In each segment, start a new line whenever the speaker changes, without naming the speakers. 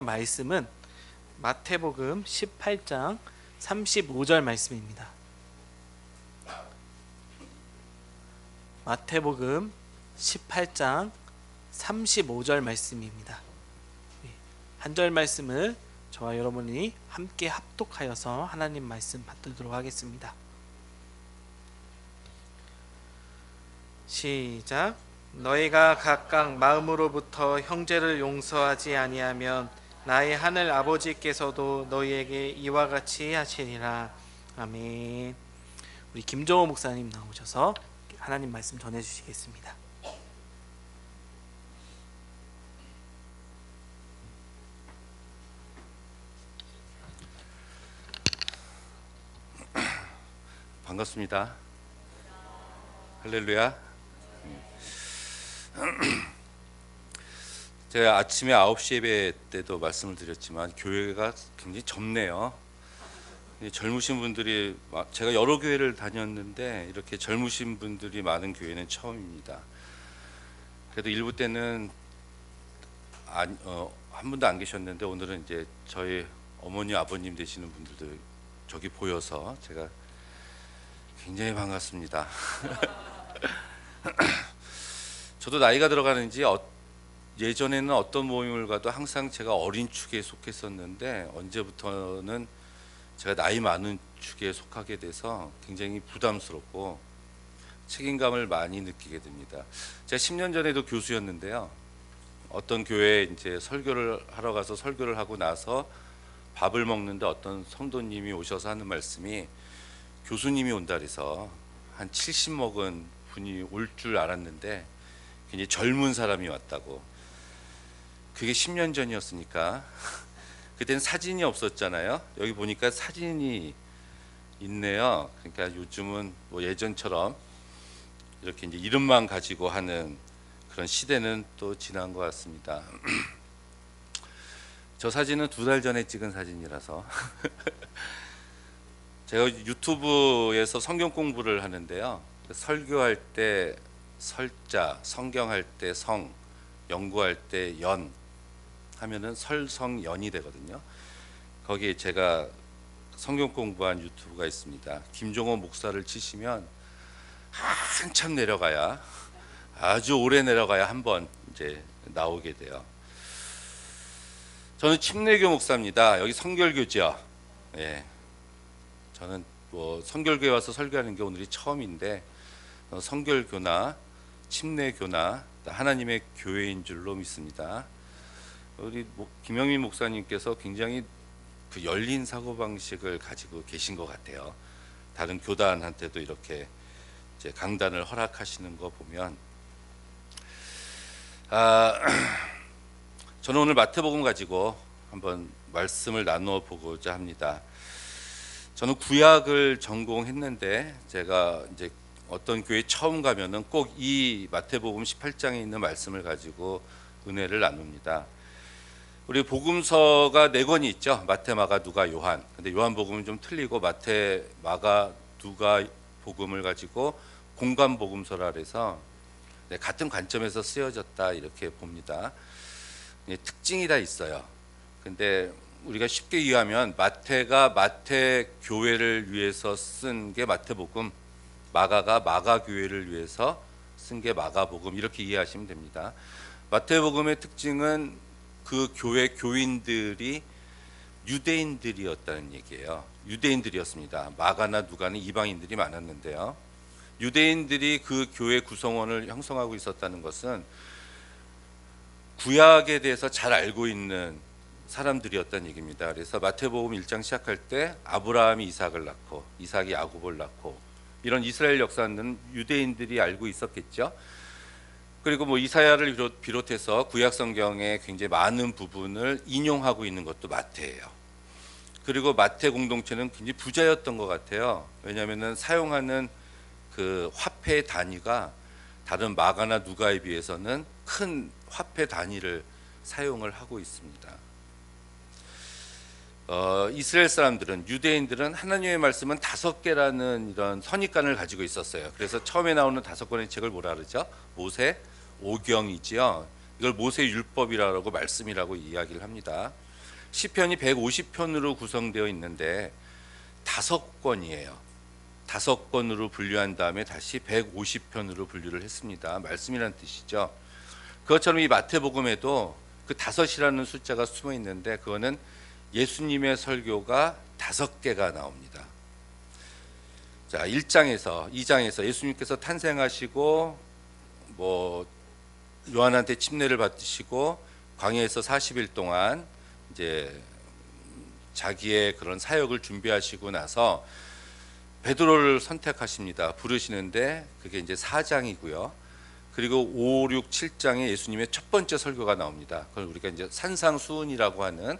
말씀은 마태복음 18장 35절 말씀입니다. 마태복음 18장 35절 말씀입니다. 한 절 말씀을 저와 여러분이 함께 합독하여서 하나님 말씀 받도록 하겠습니다. 시작. 너희가 각각 마음으로부터 형제를 용서하지 아니하면 나의 하늘 아버지께서도 너희에게 이와 같이 하시리라. 아멘. 우리 김정호 목사님 나오셔서 하나님 말씀 전해주시겠습니다.
반갑습니다. 할렐루야. 제가 아침에 9시 예배 때도 말씀을 드렸지만 교회가 굉장히 젊네요. 젊으신 분들이, 제가 여러 교회를 다녔는데 이렇게 젊으신 분들이 많은 교회는 처음입니다. 그래도 일부 때는 한 분도 안 계셨는데 오늘은 이제 저희 어머니 아버님 되시는 분들도 저기 보여서 제가 굉장히 반갑습니다. 저도 나이가 들어가는지 예전에는 어떤 모임을 가도 항상 제가 어린 축에 속했었는데 언제부터는 제가 나이 많은 축에 속하게 돼서 굉장히 부담스럽고 책임감을 많이 느끼게 됩니다. 제가 10년 전에도 교수였는데요. 어떤 교회에 이제 설교를 하러 가서 설교를 하고 나서 밥을 먹는데 어떤 성도님이 오셔서 하는 말씀이 교수님이 온다 그래서 한 70 먹은 분이 올 줄 알았는데 굉장히 젊은 사람이 왔다고. 그게 10년 전이었으니까 그때는 사진이 없었잖아요. 여기 보니까 사진이 있네요. 그러니까 요즘은 뭐 예전처럼 이렇게 이제 이름만 가지고 하는 그런 시대는 또 지난 것 같습니다. 저 사진은 2달 전에 찍은 사진이라서 제가 유튜브에서 성경 공부를 하는데요. 설교할 때 설자, 성경할 때 성, 연구할 때 연 하면은 설성연이 되거든요. 거기에 제가 성경 공부한 유튜브가 있습니다. 김종호 목사를 치시면 한참 내려가야, 아주 오래 내려가야 한 번 이제 나오게 돼요. 저는 침례교 목사입니다. 여기 성결교죠. 예. 저는 뭐 성결교회 와서 설교하는 게 오늘이 처음인데 성결교나 침례교나 하나님의 교회인 줄로 믿습니다. 우리 김영민 목사님께서 굉장히 그 열린 사고방식을 가지고 계신 것 같아요. 다른 교단한테도 이렇게 이제 강단을 허락하시는 거 보면 저는 오늘 마태복음 가지고 한번 말씀을 나누어 보고자 합니다. 저는 구약을 전공했는데 제가 이제 어떤 교회 처음 가면은 꼭 이 마태복음 18장에 있는 말씀을 가지고 은혜를 나눕니다. 우리 복음서가 4권이 있죠. 마태, 마가, 누가, 요한. 근데 요한복음은 좀 틀리고 마태, 마가, 누가 복음을 가지고 공간 복음서라 그래서 같은 관점에서 쓰여졌다 이렇게 봅니다. 특징이 다 있어요. 근데 우리가 쉽게 이해하면 마태가 마태 교회를 위해서 쓴 게 마태복음, 마가가 마가 교회를 위해서 쓴 게 마가복음 이렇게 이해하시면 됩니다. 마태복음의 특징은 그 교회 교인들이 유대인들이었다는 얘기예요. 유대인들이었습니다. 마가나 누가는 이방인들이 많았는데요. 유대인들이 그 교회 구성원을 형성하고 있었다는 것은 구약에 대해서 잘 알고 있는 사람들이었다는 얘기입니다. 그래서 마태복음 1장 시작할 때 아브라함이 이삭을 낳고 이삭이 야곱을 낳고 이런 이스라엘 역사는 유대인들이 알고 있었겠죠. 그리고 뭐 이사야를 비롯해서 구약 성경의 굉장히 많은 부분을 인용하고 있는 것도 마태예요. 그리고 마태 공동체는 굉장히 부자였던 것 같아요. 왜냐하면은 사용하는 그 화폐 단위가 다른 마가나 누가에 비해서는 큰 화폐 단위를 사용을 하고 있습니다. 이스라엘 사람들은, 유대인들은 하나님의 말씀은 5개라는 이런 선입관을 가지고 있었어요. 그래서 처음에 나오는 5권의 책을 뭐라 그러죠? 모세 오경이지요. 이걸 모세 율법이라고 말씀이라고 이야기를 합니다. 시편이 150편으로 구성되어 있는데 5권이에요. 5권으로 분류한 다음에 다시 150편으로 분류를 했습니다. 말씀이란 뜻이죠. 그것처럼 이 마태복음에도 그 5이라는 숫자가 숨어 있는데 그거는 예수님의 설교가 5개가 나옵니다. 자, 1장에서 2장에서 예수님께서 탄생하시고 뭐 요한한테 침례를 받으시고 광야에서 40일 동안 이제 자기의 그런 사역을 준비하시고 나서 베드로를 선택하십니다. 부르시는데 그게 이제 4장이고요. 그리고 5, 6, 7장에 예수님의 첫 번째 설교가 나옵니다. 그걸 우리가 이제 산상수훈이라고 하는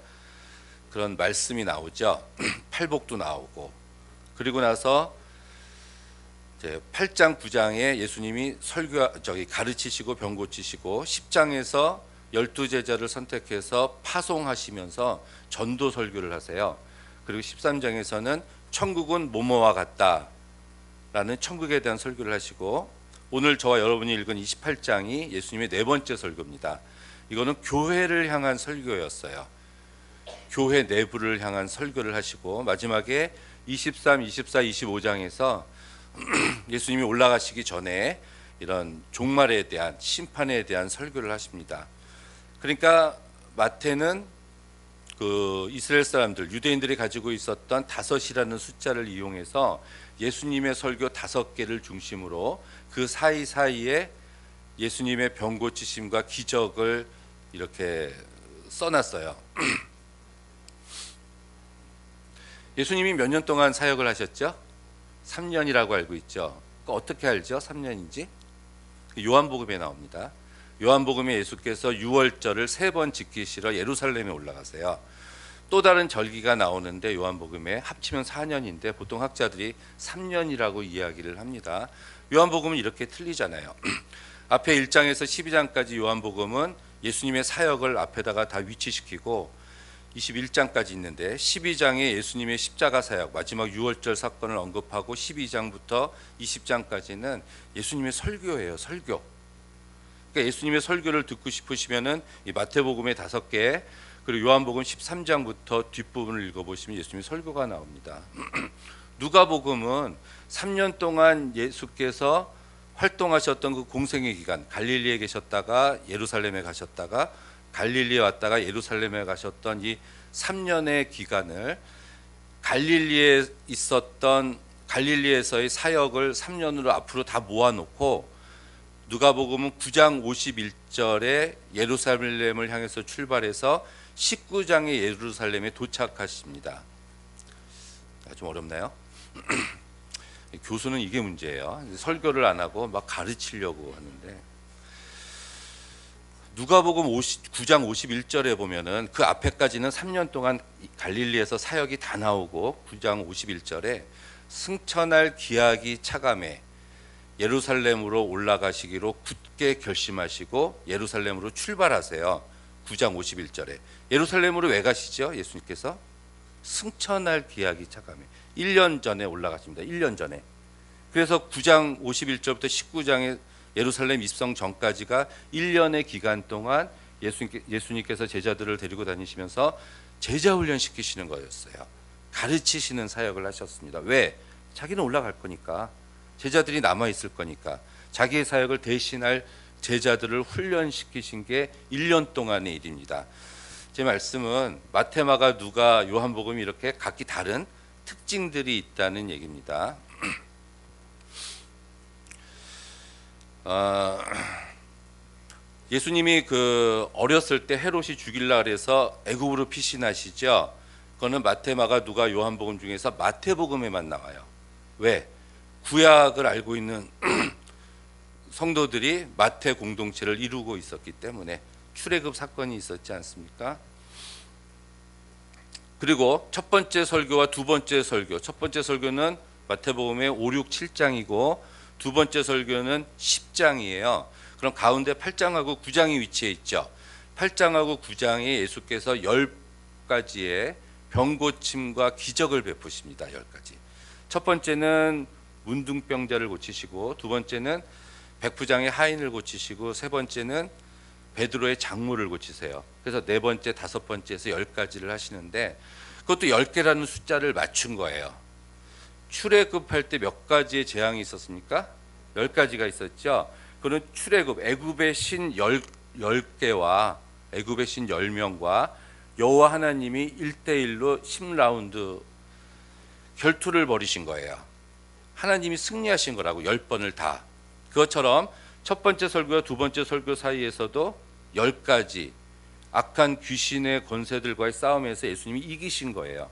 그런 말씀이 나오죠. 팔복도 나오고. 그리고 나서 이제 8장, 9장에 예수님이 가르치시고 병 고치시고 10장에서 12제자를 선택해서 파송하시면서 전도 설교를 하세요. 그리고 13장에서는 천국은 뭐뭐와 같다라는 천국에 대한 설교를 하시고 오늘 저와 여러분이 읽은 28장이 예수님의 4번째 설교입니다. 이거는 교회를 향한 설교였어요. 교회 내부를 향한 설교를 하시고 마지막에 23, 24, 25장에서 예수님이 올라가시기 전에 이런 종말에 대한 심판에 대한 설교를 하십니다. 그러니까 마태는 그 이스라엘 사람들 유대인들이 가지고 있었던 5이라는 숫자를 이용해서 예수님의 설교 5개를 중심으로 그 사이사이에 예수님의 병 고치심과 기적을 이렇게 써놨어요. 예수님이 몇 년 동안 사역을 하셨죠? 3년이라고 알고 있죠. 어떻게 알죠? 3년인지? 요한복음에 나옵니다. 요한복음에 예수께서 유월절을 3번 지키시러 예루살렘에 올라가세요. 또 다른 절기가 나오는데 요한복음에 합치면 4년인데 보통 학자들이 3년이라고 이야기를 합니다. 요한복음은 이렇게 틀리잖아요. 앞에 1장에서 12장까지 요한복음은 예수님의 사역을 앞에다가 다 위치시키고 21장까지 있는데 12장에 예수님의 십자가 사역 마지막 유월절 사건을 언급하고 12장부터 20장까지는 예수님의 설교예요. 설교. 그러니까 예수님의 설교를 듣고 싶으시면은 이 마태복음의 5개 그리고 요한복음 13장부터 뒷부분을 읽어보시면 예수님의 설교가 나옵니다. 누가복음은 3년 동안 예수께서 활동하셨던 그 공생의 기간 갈릴리에 계셨다가 예루살렘에 가셨다가 갈릴리에 왔다가 예루살렘에 가셨던 이 3년의 기간을 갈릴리에서의 사역을 3년으로 앞으로 다 모아놓고 누가복음은 9장 51절에 예루살렘을 향해서 출발해서 19장에 예루살렘에 도착하십니다. 좀 어렵나요? 교수는 이게 문제예요. 설교를 안 하고 막 가르치려고 하는데 누가복음 9장 51절에 보면은 그 앞에까지는 3년 동안 갈릴리에서 사역이 다 나오고 9장 51절에 승천할 기약이 차감해 예루살렘으로 올라가시기로 굳게 결심하시고 예루살렘으로 출발하세요. 9장 51절에 예루살렘으로 왜 가시죠? 예수님께서 승천할 기약이 차감해 1년 전에 올라가십니다. 1년 전에. 그래서 9장 51절부터 19장에 예루살렘 입성 전까지가 1년의 기간 동안 예수님께서 제자들을 데리고 다니시면서 제자 훈련 시키시는 거였어요. 가르치시는 사역을 하셨습니다. 왜? 자기는 올라갈 거니까. 제자들이 남아 있을 거니까. 자기의 사역을 대신할 제자들을 훈련시키신 게 1년 동안의 일입니다. 제 말씀은 마태, 마가, 누가, 요한복음이 이렇게 각기 다른 특징들이 있다는 얘기입니다. 예수님이 그 어렸을 때 헤롯이 죽이려 그래서 애굽으로 피신하시죠. 그거는 마태, 마가, 누가, 요한복음 중에서 마태복음에만 나와요. 왜? 구약을 알고 있는 성도들이 마태 공동체를 이루고 있었기 때문에 출애굽 사건이 있었지 않습니까? 그리고 첫 번째 설교와 두 번째 설교. 첫 번째 설교는 마태복음의 5, 6, 7장이고 두 번째 설교는 10장이에요. 그럼 가운데 8장하고 9장이 위치해 있죠. 8장하고 9장에 예수께서 10가지의 병고침과 기적을 베푸십니다. 10가지. 첫 번째는 문둥병자를 고치시고 두 번째는 백부장의 하인을 고치시고 세 번째는 베드로의 장모를 고치세요. 그래서 네 번째, 다섯 번째에서 10가지를 하시는데 그것도 10개라는 숫자를 맞춘 거예요. 출애굽할 때 몇 가지의 재앙이 있었습니까? 10가지가 있었죠. 그는 출애굽, 애굽의 신 10개와 애굽의 신 10명과 여호와 하나님이 1대1로 10라운드 결투를 벌이신 거예요. 하나님이 승리하신 거라고 10번을 다. 그것처럼 첫 번째 설교와 두 번째 설교 사이에서도 10가지 악한 귀신의 권세들과의 싸움에서 예수님이 이기신 거예요.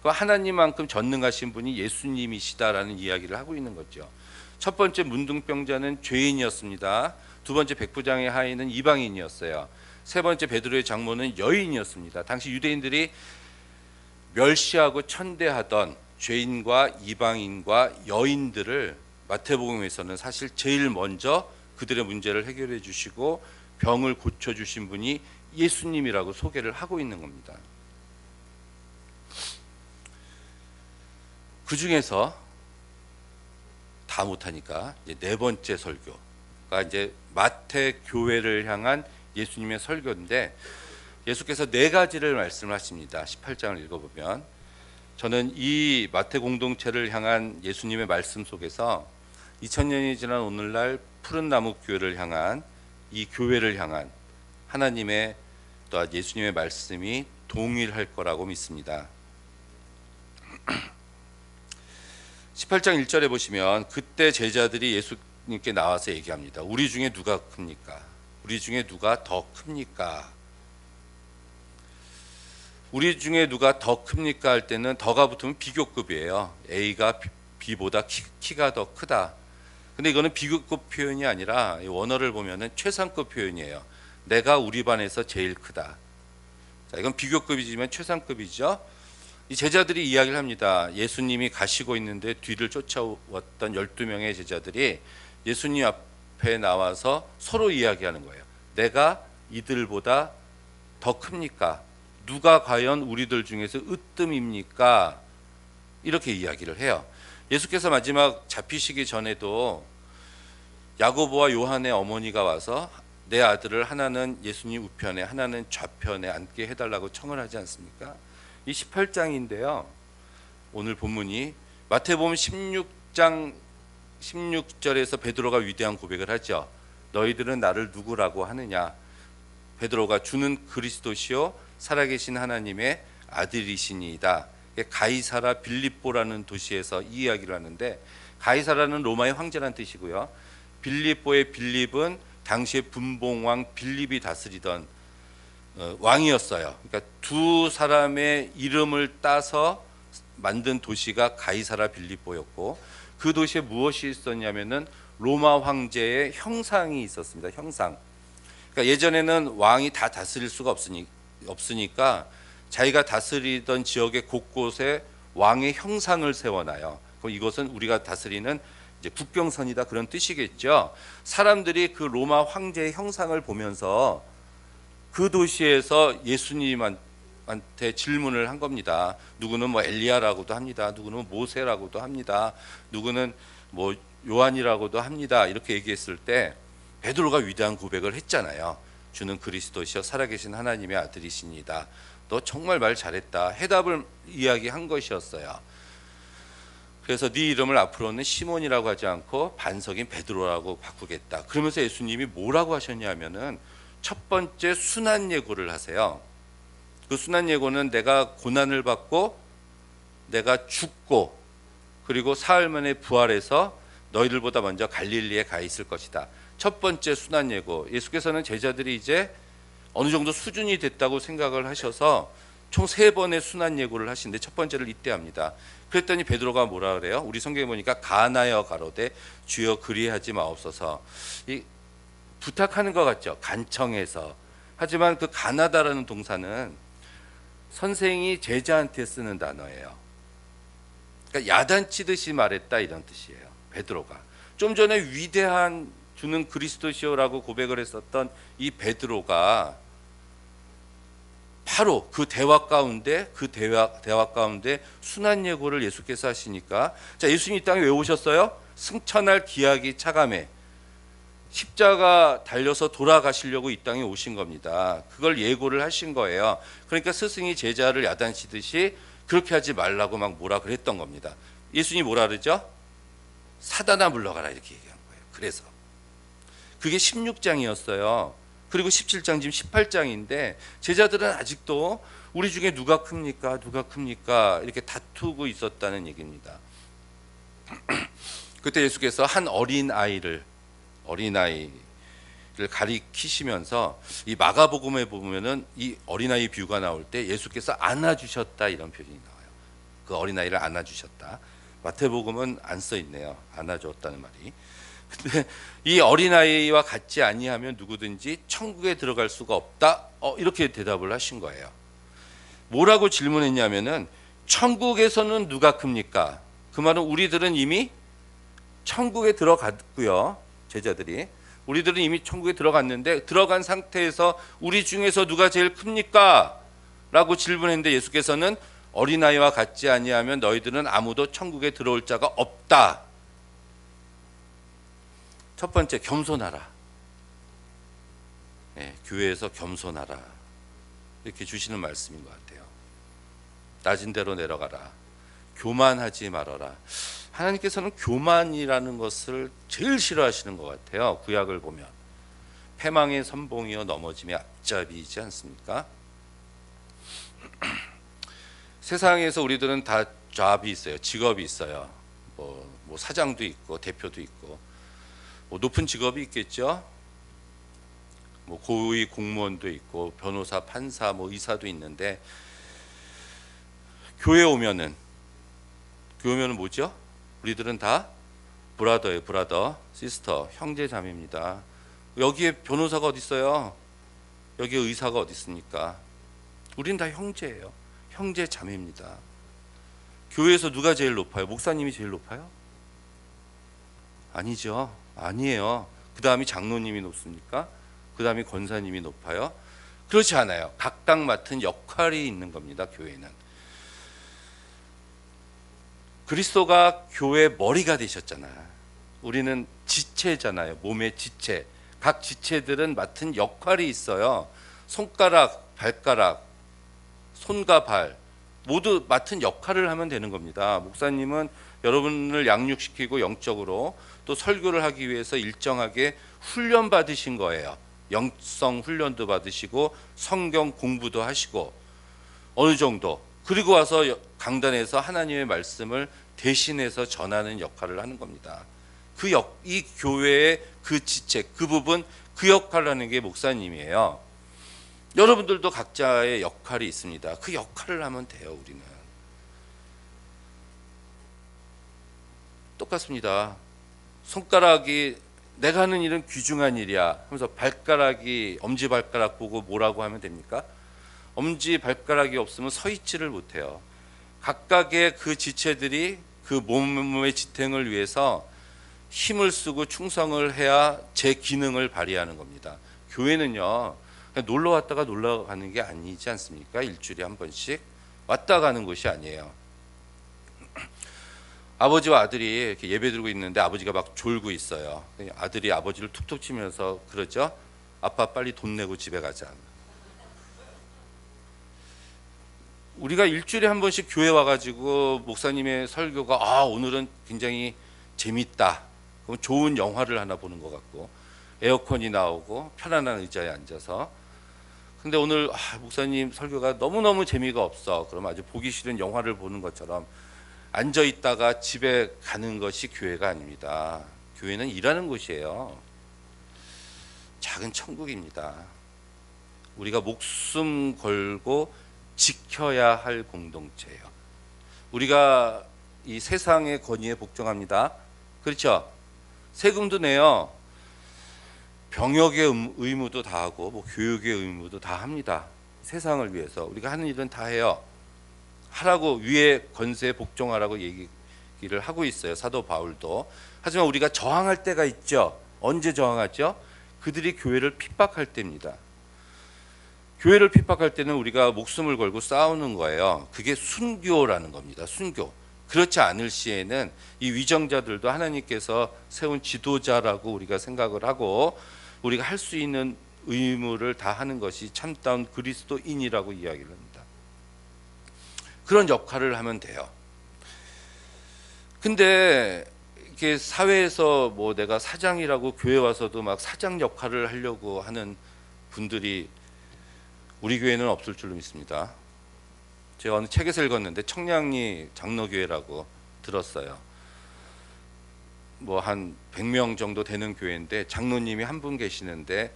하나님만큼 전능하신 분이 예수님이시다라는 이야기를 하고 있는 거죠. 첫 번째 문둥병자는 죄인이었습니다. 두 번째 백부장의 하인은 이방인이었어요. 세 번째 베드로의 장모는 여인이었습니다. 당시 유대인들이 멸시하고 천대하던 죄인과 이방인과 여인들을 마태복음에서는 사실 제일 먼저 그들의 문제를 해결해 주시고 병을 고쳐 주신 분이 예수님이라고 소개를 하고 있는 겁니다. 그 중에서 다 못하니까 이제 네 번째 설교가 이제 마태 교회를 향한 예수님의 설교인데 예수께서 네 가지를 말씀하십니다. 18장을 읽어보면 저는 이 마태 공동체를 향한 예수님의 말씀 속에서 2000년이 지난 오늘날 푸른 나무 교회를 향한 이 교회를 향한 하나님의 또한 예수님의 말씀이 동일할 거라고 믿습니다. 18장 1절에 보시면 그때 제자들이 예수님께 나와서 얘기합니다. 우리 중에 누가 큽니까? 우리 중에 누가 더 큽니까? 우리 중에 누가 더 큽니까 할 때는 더가 붙으면 비교급이에요. A가 B보다 키가 더 크다. 근데 이거는 비교급 표현이 아니라 원어를 보면은 최상급 표현이에요. 내가 우리 반에서 제일 크다. 자, 이건 비교급이지만 최상급이죠. 이 제자들이 이야기를 합니다. 예수님이 가시고 있는데 뒤를 쫓아왔던 12명의 제자들이 예수님 앞에 나와서 서로 이야기하는 거예요. 내가 이들보다 더 큽니까? 누가 과연 우리들 중에서 으뜸입니까? 이렇게 이야기를 해요. 예수께서 마지막 잡히시기 전에도 야고보와 요한의 어머니가 와서 내 아들을 하나는 예수님 우편에 하나는 좌편에 앉게 해달라고 청을 하지 않습니까? 이 18장인데요. 오늘 본문이 마태복음 16장 16절에서 베드로가 위대한 고백을 하죠. 너희들은 나를 누구라고 하느냐? 베드로가 주는 그리스도시요 살아계신 하나님의 아들이시니이다. 가이사라 빌립보라는 도시에서 이 이야기를 하는데 가이사라는 로마의 황제라는 뜻이고요. 빌립보의 빌립은 당시의 분봉왕 빌립이 다스리던 왕이었어요. 그러니까 두 사람의 이름을 따서 만든 도시가 가이사라 빌립보였고 그 도시에 무엇이 있었냐면은 로마 황제의 형상이 있었습니다. 형상. 그러니까 예전에는 왕이 다 다스릴 수가 없으니까 자기가 다스리던 지역의 곳곳에 왕의 형상을 세워놔요. 그럼 이것은 우리가 다스리는 이제 국경선이다 그런 뜻이겠죠. 사람들이 그 로마 황제의 형상을 보면서 그 도시에서 예수님한테 질문을 한 겁니다. 누구는 뭐 엘리야라고도 합니다. 누구는 모세라고도 합니다. 누구는 뭐 요한이라고도 합니다. 이렇게 얘기했을 때 베드로가 위대한 고백을 했잖아요. 주는 그리스도시여 살아계신 하나님의 아들이시니다. 너 정말 말 잘했다. 해답을 이야기한 것이었어요. 그래서 네 이름을 앞으로는 시몬이라고 하지 않고 반석인 베드로라고 바꾸겠다. 그러면서 예수님이 뭐라고 하셨냐면은 첫 번째 순환 예고를 하세요. 그 순환 예고는 내가 고난을 받고 내가 죽고 그리고 사흘 만에 부활해서 너희들보다 먼저 갈릴리에 가 있을 것이다. 첫 번째 순환 예고. 예수께서는 제자들이 이제 어느 정도 수준이 됐다고 생각을 하셔서 총 3번의 순환 예고를 하시는데 첫 번째를 이때 합니다. 그랬더니 베드로가 뭐라 그래요? 우리 성경에 보니까 가나여 가로되 주여 그리하지 마옵소서. 이 부탁하는 것 같죠? 간청해서. 하지만 그 가나다라는 동사는 선생이 제자한테 쓰는 단어예요. 그러니까 야단치듯이 말했다 이런 뜻이에요. 베드로가. 좀 전에 위대한 주는 그리스도시오라고 고백을 했었던 이 베드로가 바로 그 대화 가운데 순환 예고를 예수께서 하시니까 자 예수님 이 땅에 왜 오셨어요? 승천할 기약이 차감해. 십자가 달려서 돌아가시려고 이 땅에 오신 겁니다. 그걸 예고를 하신 거예요. 그러니까 스승이 제자를 야단치듯이 그렇게 하지 말라고 막 뭐라 그랬던 겁니다. 예수님이 뭐라 그러죠? 사단아 물러가라 이렇게 얘기한 거예요. 그래서 그게 16장이었어요. 그리고 17장 지금 18장인데 제자들은 아직도 우리 중에 누가 큽니까? 누가 큽니까? 이렇게 다투고 있었다는 얘기입니다. 그때 예수께서 한 어린아이를 가리키시면서 이 마가복음에 보면은 이 어린아이 비유가 나올 때 예수께서 안아주셨다 이런 표현이 나와요. 그 어린아이를 안아주셨다. 마태복음은 안 써 있네요. 안아줬다는 말이. 근데 이 어린아이와 같지 아니하면 누구든지 천국에 들어갈 수가 없다. 이렇게 대답을 하신 거예요. 뭐라고 질문했냐면은 천국에서는 누가 큽니까? 그 말은 우리들은 이미 천국에 들어갔고요. 제자들이 우리들은 이미 천국에 들어갔는데 들어간 상태에서 우리 중에서 누가 제일 큽니까? 라고 질문했는데 예수께서는 어린아이와 같지 아니하면 너희들은 아무도 천국에 들어올 자가 없다. 첫 번째, 겸손하라. 네, 교회에서 겸손하라. 이렇게 주시는 말씀인 것 같아요. 낮은 데로 내려가라. 교만하지 말아라. 하나님께서는 교만이라는 것을 제일 싫어하시는 것 같아요. 구약을 보면 패망의 선봉이여 넘어짐의 앞잡이이지 않습니까? 세상에서 우리들은 다 잡이 있어요. 직업이 있어요. 뭐 사장도 있고 대표도 있고 뭐 높은 직업이 있겠죠. 뭐 고위 공무원도 있고 변호사, 판사, 뭐 의사도 있는데 교회 오면은 뭐죠? 우리들은 다 브라더예요. 브라더, 시스터, 형제 자매입니다. 여기에 변호사가 어디 있어요? 여기에 의사가 어디 있습니까? 우린 다 형제예요. 형제 자매입니다. 교회에서 누가 제일 높아요? 목사님이 제일 높아요? 아니죠. 아니에요. 그 다음이 장로님이 높습니까? 그 다음이 권사님이 높아요? 그렇지 않아요. 각각 맡은 역할이 있는 겁니다. 교회는. 그리스도가 교회 머리가 되셨잖아요. 우리는 지체잖아요. 몸의 지체. 각 지체들은 맡은 역할이 있어요. 손가락, 발가락, 손과 발 모두 맡은 역할을 하면 되는 겁니다. 목사님은 여러분을 양육시키고 영적으로 또 설교를 하기 위해서 일정하게 훈련 받으신 거예요. 영성 훈련도 받으시고 성경 공부도 하시고 어느 정도 그리고 와서 강단에서 하나님의 말씀을 대신해서 전하는 역할을 하는 겁니다. 이 교회의 그 지체, 그 부분, 그 역할을 하는 게 목사님이에요. 여러분들도 각자의 역할이 있습니다. 그 역할을 하면 돼요. 우리는 똑같습니다. 손가락이 내가 하는 일은 귀중한 일이야 하면서 발가락이 엄지발가락 보고 뭐라고 하면 됩니까? 엄지발가락이 없으면 서 있지를 못해요. 각각의 그 지체들이 그 몸의 지탱을 위해서 힘을 쓰고 충성을 해야 제 기능을 발휘하는 겁니다. 교회는요 그냥 놀러 왔다가 놀러 가는 게 아니지 않습니까? 일주일에 한 번씩 왔다 가는 곳이 아니에요. 아버지와 아들이 이렇게 예배드리고 있는데 아버지가 막 졸고 있어요. 아들이 아버지를 툭툭 치면서 그러죠. 아빠 빨리 돈 내고 집에 가자. 우리가 일주일에 한 번씩 교회 와가지고 목사님의 설교가 오늘은 굉장히 재밌다. 그럼 좋은 영화를 하나 보는 것 같고 에어컨이 나오고 편안한 의자에 앉아서 근데 오늘 목사님 설교가 너무너무 재미가 없어. 그럼 아주 보기 싫은 영화를 보는 것처럼 앉아 있다가 집에 가는 것이 교회가 아닙니다. 교회는 일하는 곳이에요. 작은 천국입니다. 우리가 목숨 걸고 지켜야 할 공동체예요. 우리가 이 세상의 권위에 복종합니다. 그렇죠? 세금도 내요. 병역의 의무도 다 하고 뭐 교육의 의무도 다 합니다. 세상을 위해서 우리가 하는 일은 다 해요. 하라고 위에 권세에 복종하라고 얘기를 하고 있어요. 사도 바울도. 하지만 우리가 저항할 때가 있죠. 언제 저항하죠? 그들이 교회를 핍박할 때입니다. 교회를 핍박할 때는 우리가 목숨을 걸고 싸우는 거예요. 그게 순교라는 겁니다. 순교. 그렇지 않을 시에는 이 위정자들도 하나님께서 세운 지도자라고 우리가 생각을 하고 우리가 할 수 있는 의무를 다 하는 것이 참다운 그리스도인이라고 이야기를 합니다. 그런 역할을 하면 돼요. 근데 이렇게 사회에서 뭐 내가 사장이라고 교회 와서도 막 사장 역할을 하려고 하는 분들이 우리 교회는 없을 줄로 믿습니다. 제가 어느 책에서 읽었는데 청량리 장로교회라고 들었어요. 뭐 한 100명 정도 되는 교회인데 장로님이 한 분 계시는데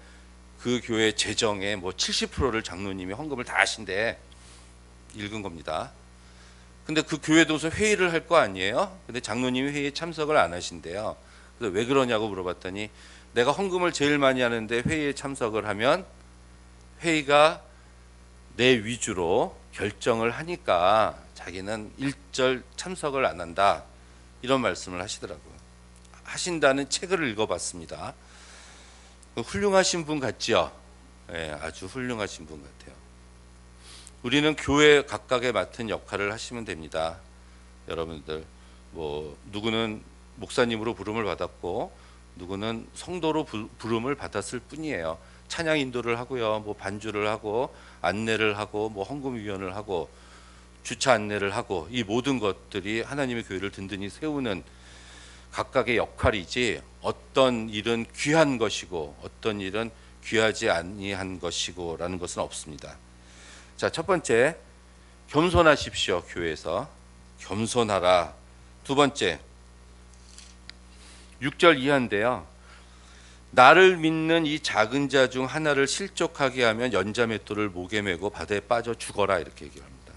그 교회 재정의 뭐 70%를 장로님이 헌금을 다 하신대. 읽은 겁니다. 근데 그 교회도 무슨 회의를 할 거 아니에요? 근데 장로님이 회의에 참석을 안 하신대요. 그래서 왜 그러냐고 물어봤더니 내가 헌금을 제일 많이 하는데 회의에 참석을 하면 회의가 내 위주로 결정을 하니까 자기는 일절 참석을 안 한다. 이런 말씀을 하시더라고요. 하신다는 책을 읽어봤습니다. 훌륭하신 분 같지요? 네, 아주 훌륭하신 분 같아요. 우리는 교회 각각에 맡은 역할을 하시면 됩니다. 여러분들 뭐 누구는 목사님으로 부름을 받았고 누구는 성도로 부름을 받았을 뿐이에요. 찬양 인도를 하고요, 뭐 반주를 하고 안내를 하고 뭐 헌금 위원을 하고 주차 안내를 하고 이 모든 것들이 하나님의 교회를 든든히 세우는 각각의 역할이지 어떤 일은 귀한 것이고 어떤 일은 귀하지 아니한 것이고라는 것은 없습니다. 자, 첫 번째, 겸손하십시오. 교회에서 겸손하라. 두 번째, 6절 이하인데요. 나를 믿는 이 작은 자 중 하나를 실족하게 하면 연자맷돌을 목에 메고 바다에 빠져 죽어라 이렇게 얘기합니다.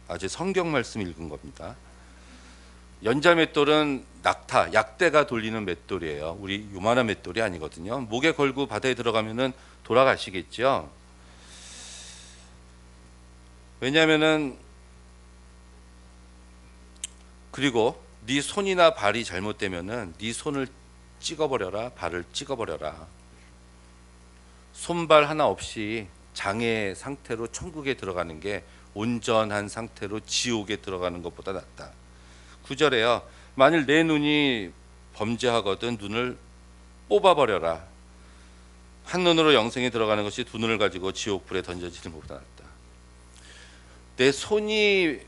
아주 성경 말씀 읽은 겁니다. 연자맷돌은 낙타, 약대가 돌리는 맷돌이에요. 우리 요만한 맷돌이 아니거든요. 목에 걸고 바다에 들어가면은 돌아가시겠죠. 왜냐하면은 그리고 네 손이나 발이 잘못되면은 네 손을 찍어버려라, 발을 찍어버려라. 손발 하나 없이 장애 상태로 천국에 들어가는 게 온전한 상태로 지옥에 들어가는 것보다 낫다. 9절에요. 만일 내 눈이 범죄하거든 눈을 뽑아버려라. 한 눈으로 영생에 들어가는 것이 두 눈을 가지고 지옥불에 던져지는 것보다 낫다. 내 손이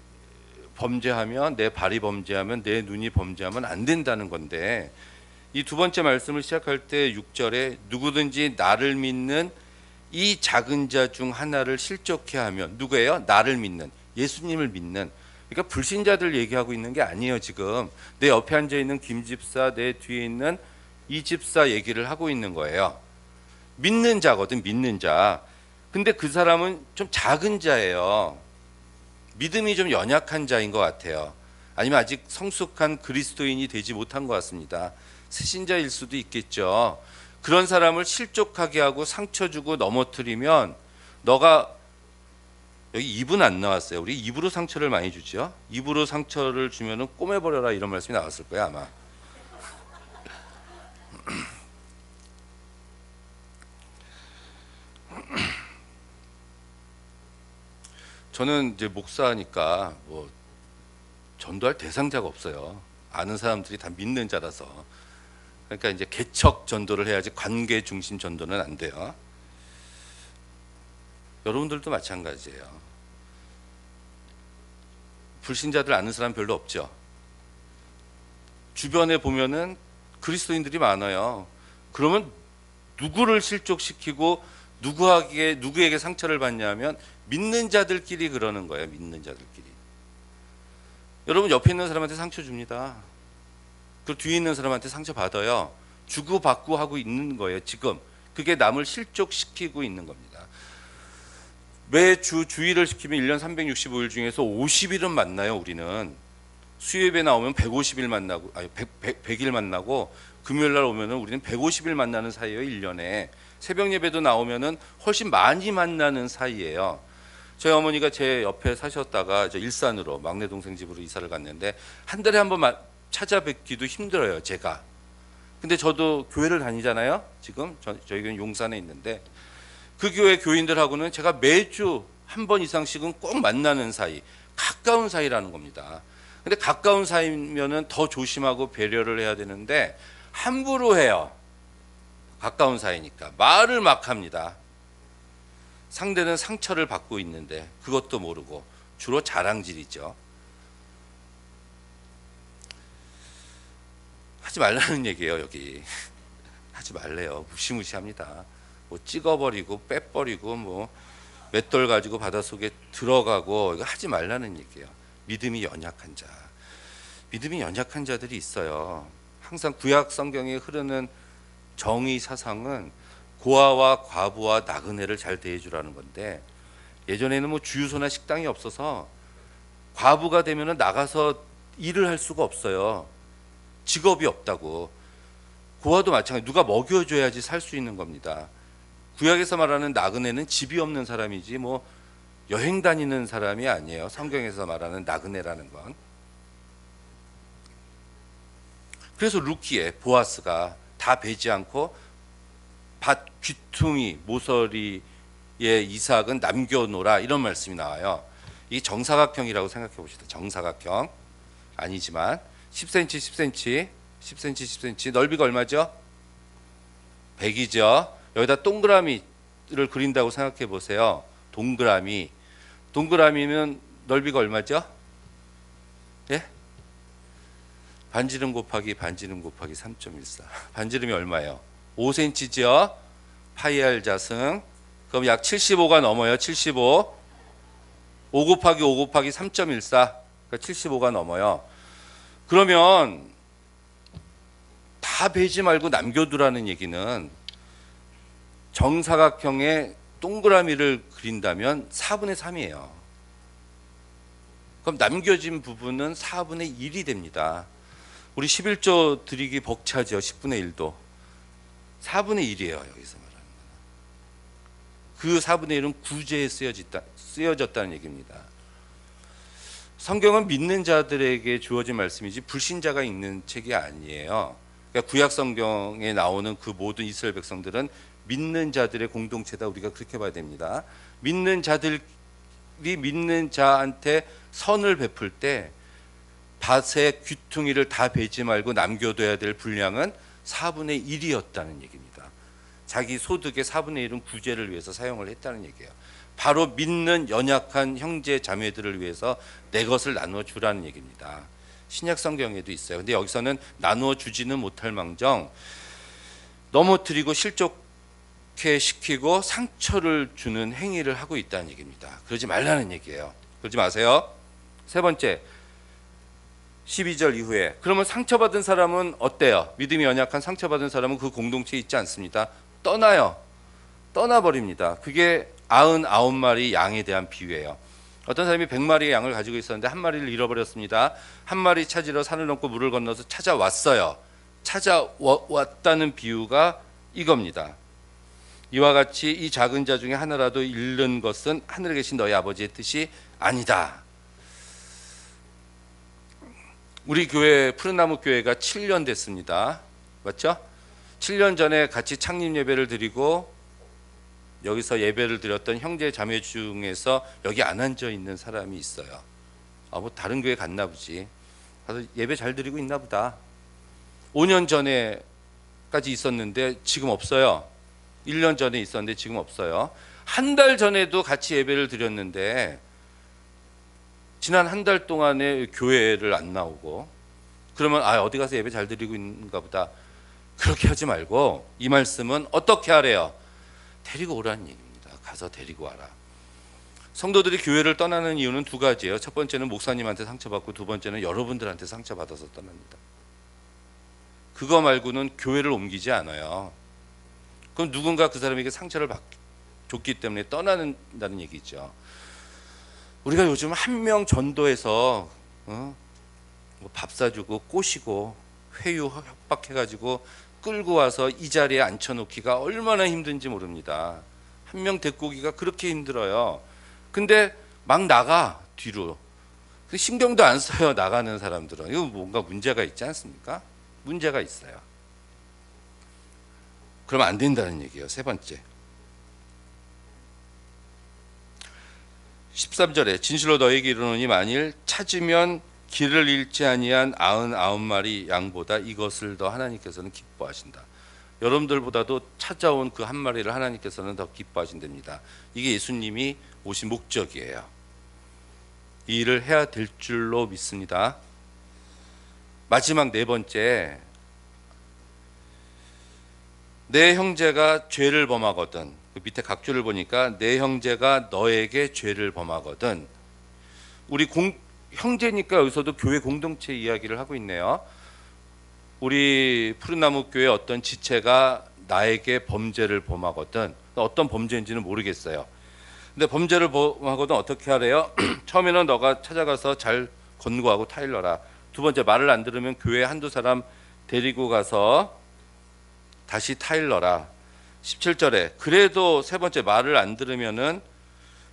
범죄하면, 내 발이 범죄하면, 내 눈이 범죄하면 안 된다는 건데 이 두 번째 말씀을 시작할 때 6절에 누구든지 나를 믿는 이 작은 자 중 하나를 실족해 하면, 누구예요? 나를 믿는, 예수님을 믿는. 그러니까 불신자들 얘기하고 있는 게 아니에요. 지금 내 옆에 앉아 있는 김 집사, 내 뒤에 있는 이 집사 얘기를 하고 있는 거예요. 믿는 자거든, 믿는 자. 근데 그 사람은 좀 작은 자예요. 믿음이 좀 연약한 자인 것 같아요. 아니면 아직 성숙한 그리스도인이 되지 못한 것 같습니다. 새신자일 수도 있겠죠. 그런 사람을 실족하게 하고 상처 주고 넘어뜨리면, 너가 여기 입은 안 나왔어요. 우리 입으로 상처를 많이 주죠. 입으로 상처를 주면은 꼬매버려라 이런 말씀이 나왔을 거예요 아마. 저는 이제 목사니까 뭐 전도할 대상자가 없어요. 아는 사람들이 다 믿는 자라서. 그러니까 이제 개척 전도를 해야지 관계 중심 전도는 안 돼요. 여러분들도 마찬가지예요. 불신자들 아는 사람 별로 없죠. 주변에 보면은 그리스도인들이 많아요. 그러면 누구를 실족시키고 누구에게 상처를 받냐면 믿는 자들끼리 그러는 거예요. 믿는 자들끼리. 여러분 옆에 있는 사람한테 상처 줍니다. 그 뒤에 있는 사람한테 상처 받아요. 주고받고 하고 있는 거예요. 지금 그게 남을 실족시키고 있는 겁니다. 매주 주일을 시키면 1년 365일 중에서 50일은 만나요. 우리는 수요일에 나오면 150일 만나고, 아니 100일 만나고, 금요일 날 오면은 우리는 150일 만나는 사이예요. 1년에 새벽 예배도 나오면은 훨씬 많이 만나는 사이예요. 저희 어머니가 제 옆에 사셨다가 저 일산으로 막내 동생 집으로 이사를 갔는데 한 달에 한 번 찾아뵙기도 힘들어요. 제가. 근데 저도 교회를 다니잖아요. 지금 저희 교회는 용산에 있는데 그 교회 교인들하고는 제가 매주 한 번 이상씩은 꼭 만나는 사이, 가까운 사이라는 겁니다. 근데 가까운 사이면은 더 조심하고 배려를 해야 되는데 함부로 해요. 가까운 사이니까 말을 막 합니다. 상대는 상처를 받고 있는데 그것도 모르고 주로 자랑질이죠. 하지 말라는 얘기예요. 여기 하지 말래요. 무시무시합니다. 뭐 찍어버리고 빼버리고 뭐 맷돌 가지고 바닷속에 들어가고 이거 하지 말라는 얘기예요. 믿음이 연약한 자. 믿음이 연약한 자들이 있어요. 항상 구약 성경에 흐르는 정의 사상은 고아와 과부와 나그네를 잘 대해주라는 건데, 예전에는 뭐 주유소나 식당이 없어서 과부가 되면은 나가서 일을 할 수가 없어요. 직업이 없다고. 고아도 마찬가지. 누가 먹여줘야지 살 수 있는 겁니다. 구약에서 말하는 나그네는 집이 없는 사람이지 뭐 여행 다니는 사람이 아니에요. 성경에서 말하는 나그네라는 건. 그래서 루키에 보아스가 다 베지 않고 밭 귀퉁이 모서리에 이삭은 남겨놓으라 이런 말씀이 나와요. 이게 정사각형이라고 생각해 봅시다. 정사각형 아니지만 10cm, 10cm, 10cm, 10cm 넓이가 얼마죠? 100이죠. 여기다 동그라미를 그린다고 생각해 보세요. 동그라미면 넓이가 얼마죠? 예? 반지름 곱하기 3.14. 반지름이 얼마예요? 5cm죠. 파이 r 자승. 그럼 약 75가 넘어요. 75. 5 곱하기 5 곱하기 3.14. 그러니까 75가 넘어요. 그러면 다 베지 말고 남겨두라는 얘기는 정사각형의 동그라미를 그린다면 4분의 3이에요. 그럼 남겨진 부분은 4분의 1이 됩니다. 우리 11조 드리기 벅차죠. 10분의 1도. 4분의 1이에요. 여기서 말하는 거는. 그 4분의 1은 구제에 쓰여졌다는 얘기입니다. 성경은 믿는 자들에게 주어진 말씀이지 불신자가 읽는 책이 아니에요. 그러니까 구약 성경에 나오는 그 모든 이스라엘 백성들은 믿는 자들의 공동체다. 우리가 그렇게 봐야 됩니다. 믿는 자들이 믿는 자한테 선을 베풀 때 밭의 귀퉁이를 다 베지 말고 남겨둬야 될 분량은 4분의 1이었다는 얘기입니다. 자기 소득의 4분의 1은 구제를 위해서 사용을 했다는 얘기예요. 바로 믿는 연약한 형제 자매들을 위해서 내 것을 나누어 주라는 얘기입니다. 신약 성경에도 있어요. 근데 여기서는 나누어 주지는 못할 망정 넘어뜨리고 실족해 시키고 상처를 주는 행위를 하고 있다는 얘기입니다. 그러지 말라는 얘기예요. 그러지 마세요. 세 번째, 12절 이후에 그러면 상처받은 사람은 어때요? 믿음이 연약한 상처받은 사람은 그 공동체에 있지 않습니다. 떠나요. 떠나버립니다. 그게 99마리 양에 대한 비유예요. 어떤 사람이 100마리의 양을 가지고 있었는데 한 마리를 잃어버렸습니다. 한 마리 찾으러 산을 넘고 물을 건너서 찾아왔어요. 찾아왔다는 비유가 이겁니다. 이와 같이 이 작은 자 중에 하나라도 잃는 것은 하늘에 계신 너희 아버지의 뜻이 아니다. 우리 교회 푸른나무 교회가 7년 됐습니다. 맞죠? 7년 전에 같이 창립 예배를 드리고 여기서 예배를 드렸던 형제 자매 중에서 여기 안 앉아 있는 사람이 있어요. 뭐 다른 교회 갔나 보지. 가서 예배 잘 드리고 있나 보다. 5년 전에까지 있었는데 지금 없어요. 1년 전에 있었는데 지금 없어요. 한 달 전에도 같이 예배를 드렸는데 지난 한 달 동안에 교회를 안 나오고, 그러면 어디 가서 예배 잘 드리고 있는가 보다. 그렇게 하지 말고 이 말씀은 어떻게 하래요? 데리고 오라는 얘기입니다. 가서 데리고 와라. 성도들이 교회를 떠나는 이유는 두 가지예요. 첫 번째는 목사님한테 상처받고, 두 번째는 여러분들한테 상처받아서 떠납니다. 그거 말고는 교회를 옮기지 않아요. 그럼 누군가 그 사람에게 상처를 줬기 때문에 떠난다는 얘기죠. 우리가 요즘 한 명 전도해서 밥 사주고 꼬시고 회유 협박해가지고 끌고 와서 이 자리에 앉혀놓기가 얼마나 힘든지 모릅니다. 한 명 데리고 오기가 그렇게 힘들어요. 근데 막 나가 뒤로. 신경도 안 써요. 나가는 사람들은. 이거 뭔가 문제가 있지 않습니까? 문제가 있어요. 그러면 안 된다는 얘기예요. 세 번째, 13절에 진실로 너에게 이르노니 만일 찾으면 길을 잃지 아니한 99마리 양보다 이것을 더 하나님께서는 기뻐하신다. 여러분들보다도 찾아온 그 한 마리를 하나님께서는 더 기뻐하신답니다. 이게 예수님이 오신 목적이에요. 이 일을 해야 될 줄로 믿습니다. 마지막 네 번째, 내 형제가 죄를 범하거든, 그 밑에 각주를 보니까 내 형제가 너에게 죄를 범하거든, 우리 형제니까 여기서도 교회 공동체 이야기를 하고 있네요. 우리 푸른나무 교회 어떤 지체가 나에게 범죄를 범하거든, 어떤 범죄인지는 모르겠어요. 근데 범죄를 범하거든 어떻게 하래요? 처음에는 너가 찾아가서 잘 권고하고 타일러라. 두 번째, 말을 안 들으면 교회 한두 사람 데리고 가서 다시 타일러라. 17절에 그래도 세 번째, 말을 안 들으면은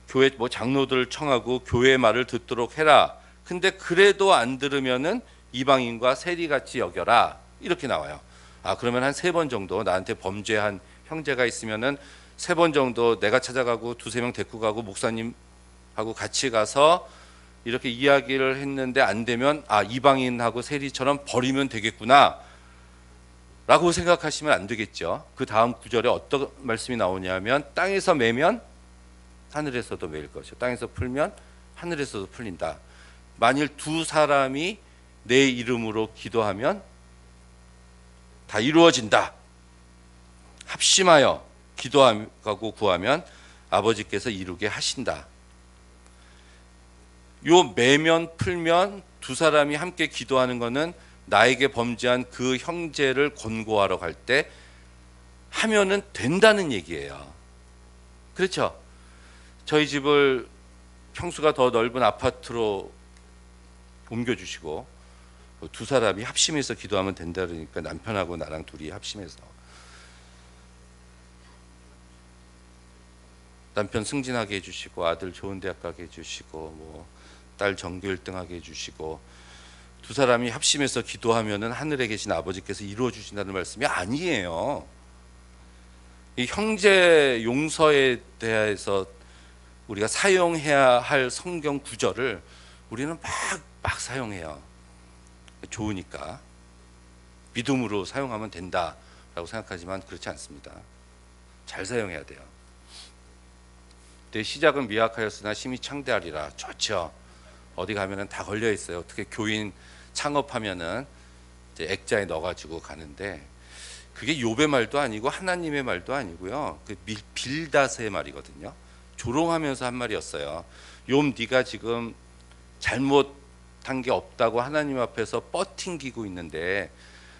교회 장로들을 청하고 교회 말을 듣도록 해라. 근데 그래도 안 들으면은 이방인과 세리같이 여겨라. 이렇게 나와요. 그러면 한 3번 정도 나한테 범죄한 형제가 있으면은 3번 정도 내가 찾아가고 2-3명 데리고 가고 목사님하고 같이 가서 이렇게 이야기를 했는데 안 되면 이방인하고 세리처럼 버리면 되겠구나 라고 생각하시면 안 되겠죠. 그 다음 구절에 어떤 말씀이 나오냐면, 땅에서 매면 하늘에서도 매일 것이요, 땅에서 풀면 하늘에서도 풀린다. 만일 2사람이 내 이름으로 기도하면 다 이루어진다. 합심하여 기도하고 구하면 아버지께서 이루게 하신다. 요 매면 풀면 2사람이 함께 기도하는 것은 나에게 범죄한 그 형제를 권고하러 갈 때 하면은 된다는 얘기예요. 그렇죠? 저희 집을 평수가 더 넓은 아파트로 옮겨주시고 2사람이 합심해서 기도하면 된다 그러니까 남편하고 나랑 둘이 합심해서 남편 승진하게 해주시고, 아들 좋은 대학 가게 해주시고, 딸 전교 1등하게 해주시고, 2사람이 합심해서 기도하면은 하늘에 계신 아버지께서 이루어 주신다는 말씀이 아니에요. 이 형제 용서에 대해서 우리가 사용해야 할 성경 구절을 우리는 막 사용해요. 좋으니까 믿음으로 사용하면 된다라고 생각하지만 그렇지 않습니다. 잘 사용해야 돼요. 내 시작은 미약하였으나 심히 창대하리라. 좋죠. 어디 가면은 다 걸려 있어요. 어떻게 교인 창업하면은 이제 액자에 넣어가지고 가는데, 그게 욥의 말도 아니고 하나님의 말도 아니고요. 그 빌닷의 말이거든요. 조롱하면서 한 말이었어요. 욥, 네가 지금 잘못한 게 없다고 하나님 앞에서 뻗팅기고 있는데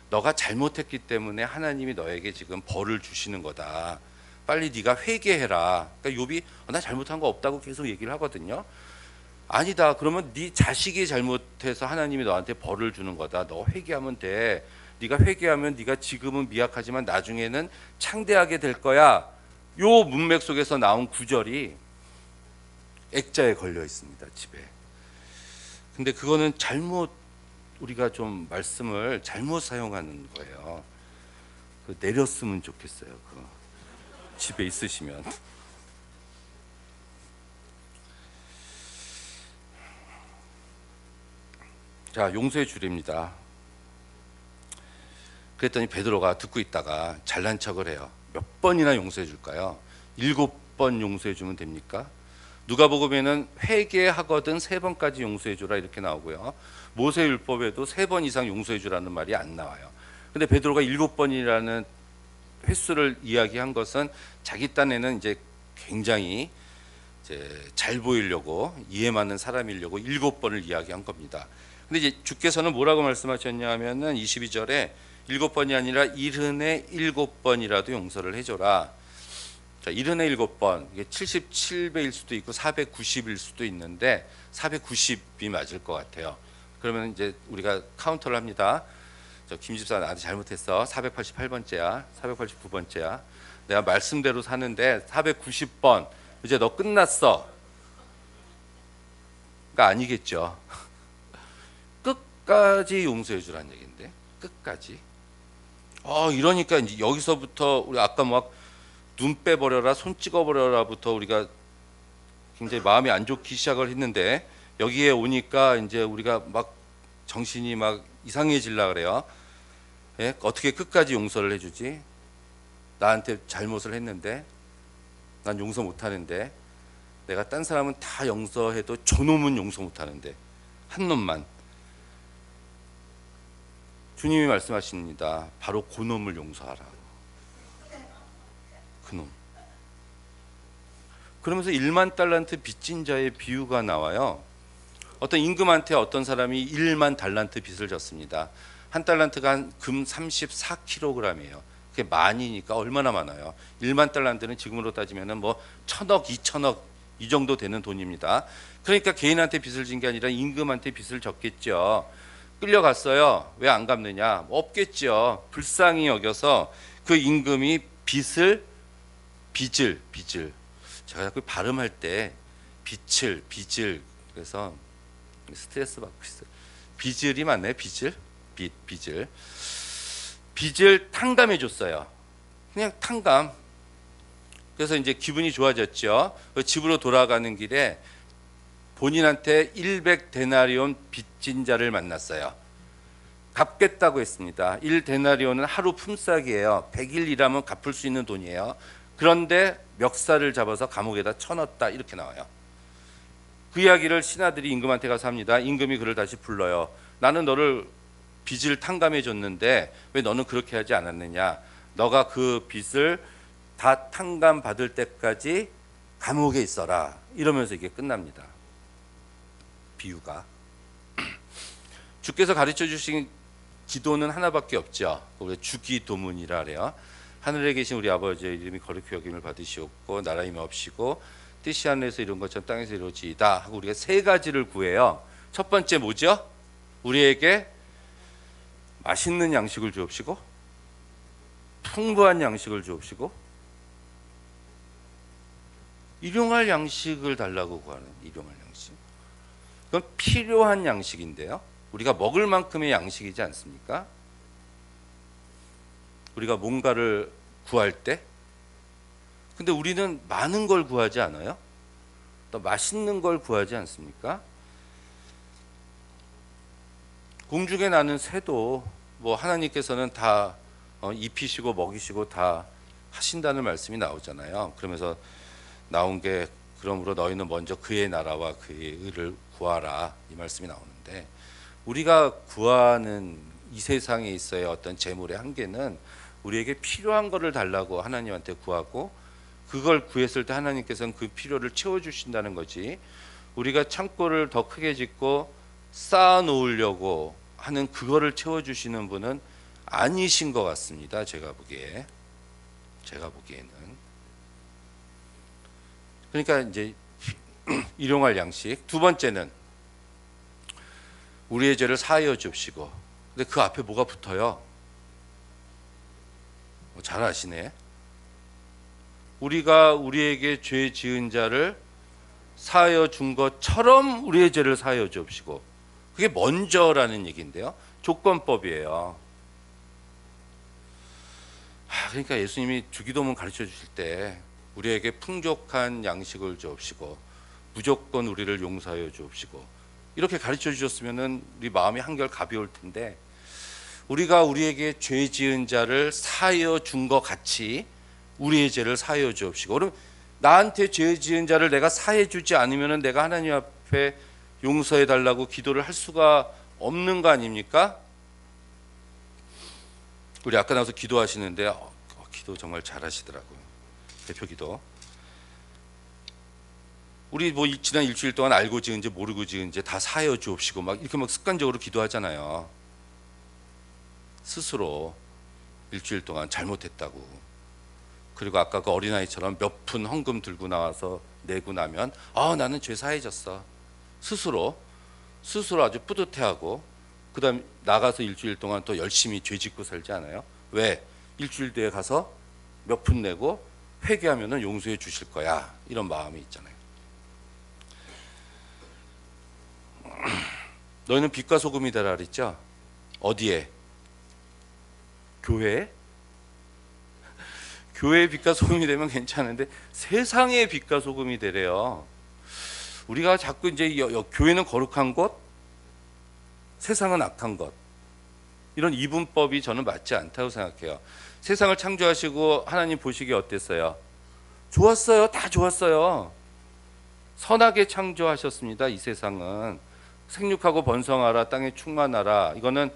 너가 잘못했기 때문에 하나님이 너에게 지금 벌을 주시는 거다. 빨리 네가 회개해라. 그러니까 욥이 나 잘못한 거 없다고 계속 얘기를 하거든요. 아니다. 그러면 네 자식이 잘못해서 하나님이 너한테 벌을 주는 거다. 너 회개하면 돼. 네가 회개하면 네가 지금은 미약하지만 나중에는 창대하게 될 거야. 요 문맥 속에서 나온 구절이 액자에 걸려 있습니다. 집에. 근데 그거는 우리가 좀 말씀을 잘못 사용하는 거예요. 내렸으면 좋겠어요. 집에 있으시면. 자, 용서의 주례입니다. 그랬더니 베드로가 듣고 있다가 잘난 척을 해요. 몇 번이나 용서해 줄까요? 7번 용서해 주면 됩니까? 누가복음에는 회개하거든 3번까지 용서해 주라 이렇게 나오고요. 모세율법에도 3번 이상 용서해 주라는 말이 안 나와요. 근데 베드로가 7번이라는 횟수를 이야기한 것은 자기 딴에는 이제 굉장히 잘 보이려고, 이해 많는 사람이려고 7번을 이야기한 겁니다. 근데 이제 주께서는 뭐라고 말씀하셨냐 하면은 22절에 7번이 아니라 77번이라도 용서를 해줘라. 자, 77번, 이게 77배일 수도 있고 490일 수도 있는데 490이 맞을 것 같아요. 그러면 이제 우리가 카운터를 합니다. 김 집사 나한테 잘못했어. 488번째야, 489번째야. 내가 말씀대로 사는데 490번, 이제 너 끝났어. 가 아니겠죠. 끝까지 용서해 주라는 얘기인데, 끝까지. 이러니까 이제 여기서부터 우리 아까 눈 빼버려라, 손 찍어버려라부터 우리가 굉장히 마음이 안 좋기 시작을 했는데, 여기에 오니까 이제 우리가 막 정신이 막 이상해질라 그래요. 예? 어떻게 끝까지 용서를 해주지? 나한테 잘못을 했는데 난 용서 못하는데, 내가 딴 사람은 다 용서해도 저놈은 용서 못하는데 한 놈만. 주님이 말씀하십니다. 바로 그 놈을 용서하라. 그 놈. 그러면서 1만 달란트 빚진 자의 비유가 나와요. 어떤 임금한테 어떤 사람이 1만 달란트 빚을 졌습니다. 한 달란트가 한 금 34kg이에요. 그게 만이니까 얼마나 많아요. 1만 달란트는 지금으로 따지면 뭐 1,000억, 2,000억 이 정도 되는 돈입니다. 그러니까 개인한테 빚을 진 게 아니라 임금한테 빚을 졌겠죠. 끌려갔어요. 왜 안 갚느냐? 없겠죠. 불쌍히 여겨서 그 임금이 빚을 제가 자꾸 발음할 때 빚을 그래서 스트레스 받고 있어요. 빚을이 맞나요? 빚을 탕감해 줬어요. 그냥 탕감. 그래서 이제 기분이 좋아졌죠. 집으로 돌아가는 길에 본인한테 100데나리온 빚진 자를 만났어요. 갚겠다고 했습니다. 1데나리온은 하루 품삯이에요. 100일 일하면 갚을 수 있는 돈이에요. 그런데 멱살을 잡아서 감옥에다 쳐넣었다, 이렇게 나와요. 그 이야기를 신하들이 임금한테 가서 합니다. 임금이 그를 다시 불러요. 나는 너를 빚을 탕감해 줬는데 왜 너는 그렇게 하지 않았느냐? 너가 그 빚을 다 탕감 받을 때까지 감옥에 있어라. 이러면서 이게 끝납니다. 비유가. 주께서 가르쳐 주신 기도는 하나밖에 없죠. 우리가 주기도문이라 그래요. 하늘에 계신 우리 아버지의 이름이 거룩히 여김을 받으시옵고 나라의 임하옵시고 뜻이 하늘에서 이룬 것처럼 땅에서 이루어지이다 하고 우리가 세 가지를 구해요. 첫 번째 뭐죠? 우리에게 맛있는 양식을 주옵시고 풍부한 양식을 주옵시고 일용할 양식을 달라고 구하는, 일용할 양식. 그건 필요한 양식인데요. 우리가 먹을 만큼의 양식이지 않습니까? 우리가 뭔가를 구할 때, 근데 우리는 많은 걸 구하지 않아요? 또 맛있는 걸 구하지 않습니까? 공중에 나는 새도 뭐 하나님께서는 다 입히시고 먹이시고 다 하신다는 말씀이 나오잖아요. 그러면서 나온 게 그러므로 너희는 먼저 그의 나라와 그의 의를 구하라, 이 말씀이 나오는데, 우리가 구하는 이 세상에 있어의 어떤 재물의 한계는 우리에게 필요한 것을 달라고 하나님한테 구하고 그걸 구했을 때 하나님께서는 그 필요를 채워주신다는 거지, 우리가 창고를 더 크게 짓고 쌓아 놓으려고 하는 그거를 채워주시는 분은 아니신 것 같습니다. 제가 보기에는. 그러니까 이제 일용할 양식. 두 번째는 우리의 죄를 사하여 주옵시고. 근데 그 앞에 뭐가 붙어요? 잘 아시네. 우리가 우리에게 죄 지은 자를 사하여 준 것처럼 우리의 죄를 사하여 주옵시고. 그게 먼저라는 얘기인데요. 조건법이에요. 그러니까 예수님이 주기도문 가르쳐 주실 때 우리에게 풍족한 양식을 주옵시고 무조건 우리를 용서하여 주옵시고 이렇게 가르쳐 주셨으면은 우리 마음이 한결 가벼울 텐데, 우리가 우리에게 죄 지은 자를 사하여 준 것 같이 우리의 죄를 사하여 주옵시고. 그럼 나한테 죄 지은 자를 내가 사해 주지 않으면은 내가 하나님 앞에 용서해 달라고 기도를 할 수가 없는 거 아닙니까? 우리 아까 나와서 기도하시는데 기도 정말 잘하시더라고요. 대표 기도. 우리 뭐 지난 일주일 동안 알고 지은지 모르고 지은지 다 사하여 주옵시고 막 이렇게 막 습관적으로 기도하잖아요. 스스로 일주일 동안 잘못했다고. 그리고 아까 그 어린아이처럼 몇 푼 헌금 들고 나와서 내고 나면 나는 죄 사해졌어. 스스로 아주 뿌듯해하고, 그 다음 나가서 일주일 동안 또 열심히 죄 짓고 살지 않아요? 왜? 일주일 뒤에 가서 몇 푼 내고 회개하면 용서해 주실 거야, 이런 마음이 있잖아요. 너희는 빛과 소금이 되라 그랬죠? 어디에? 교회에? 교회의 빛과 소금이 되면 괜찮은데 세상의 빛과 소금이 되래요. 우리가 자꾸 이제 교회는 거룩한 곳, 세상은 악한 것. 이런 이분법이 저는 맞지 않다고 생각해요. 세상을 창조하시고 하나님 보시기에 어땠어요? 좋았어요. 다 좋았어요. 선하게 창조하셨습니다. 이 세상은 생육하고 번성하라, 땅에 충만하라. 이거는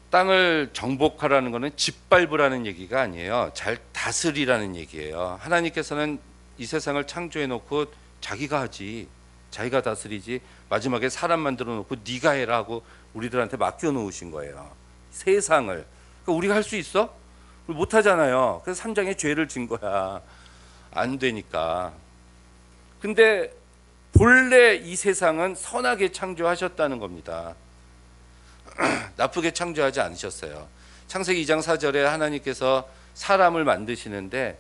땅을 정복하라는 거는 짓밟으라는 얘기가 아니에요. 잘 다스리라는 얘기예요. 하나님께서는 이 세상을 창조해 놓고 자기가 하지, 자기가 다스리지, 마지막에 사람 만들어 놓고 네가 해라 하고 우리들한테 맡겨 놓으신 거예요. 세상을. 그러니까 우리가 할 수 있어? 우리 못 하잖아요. 그래서 3장에 죄를 진 거야. 안 되니까. 근데 본래 이 세상은 선하게 창조하셨다는 겁니다. 나쁘게 창조하지 않으셨어요. 창세기 2장 4절에 하나님께서 사람을 만드시는데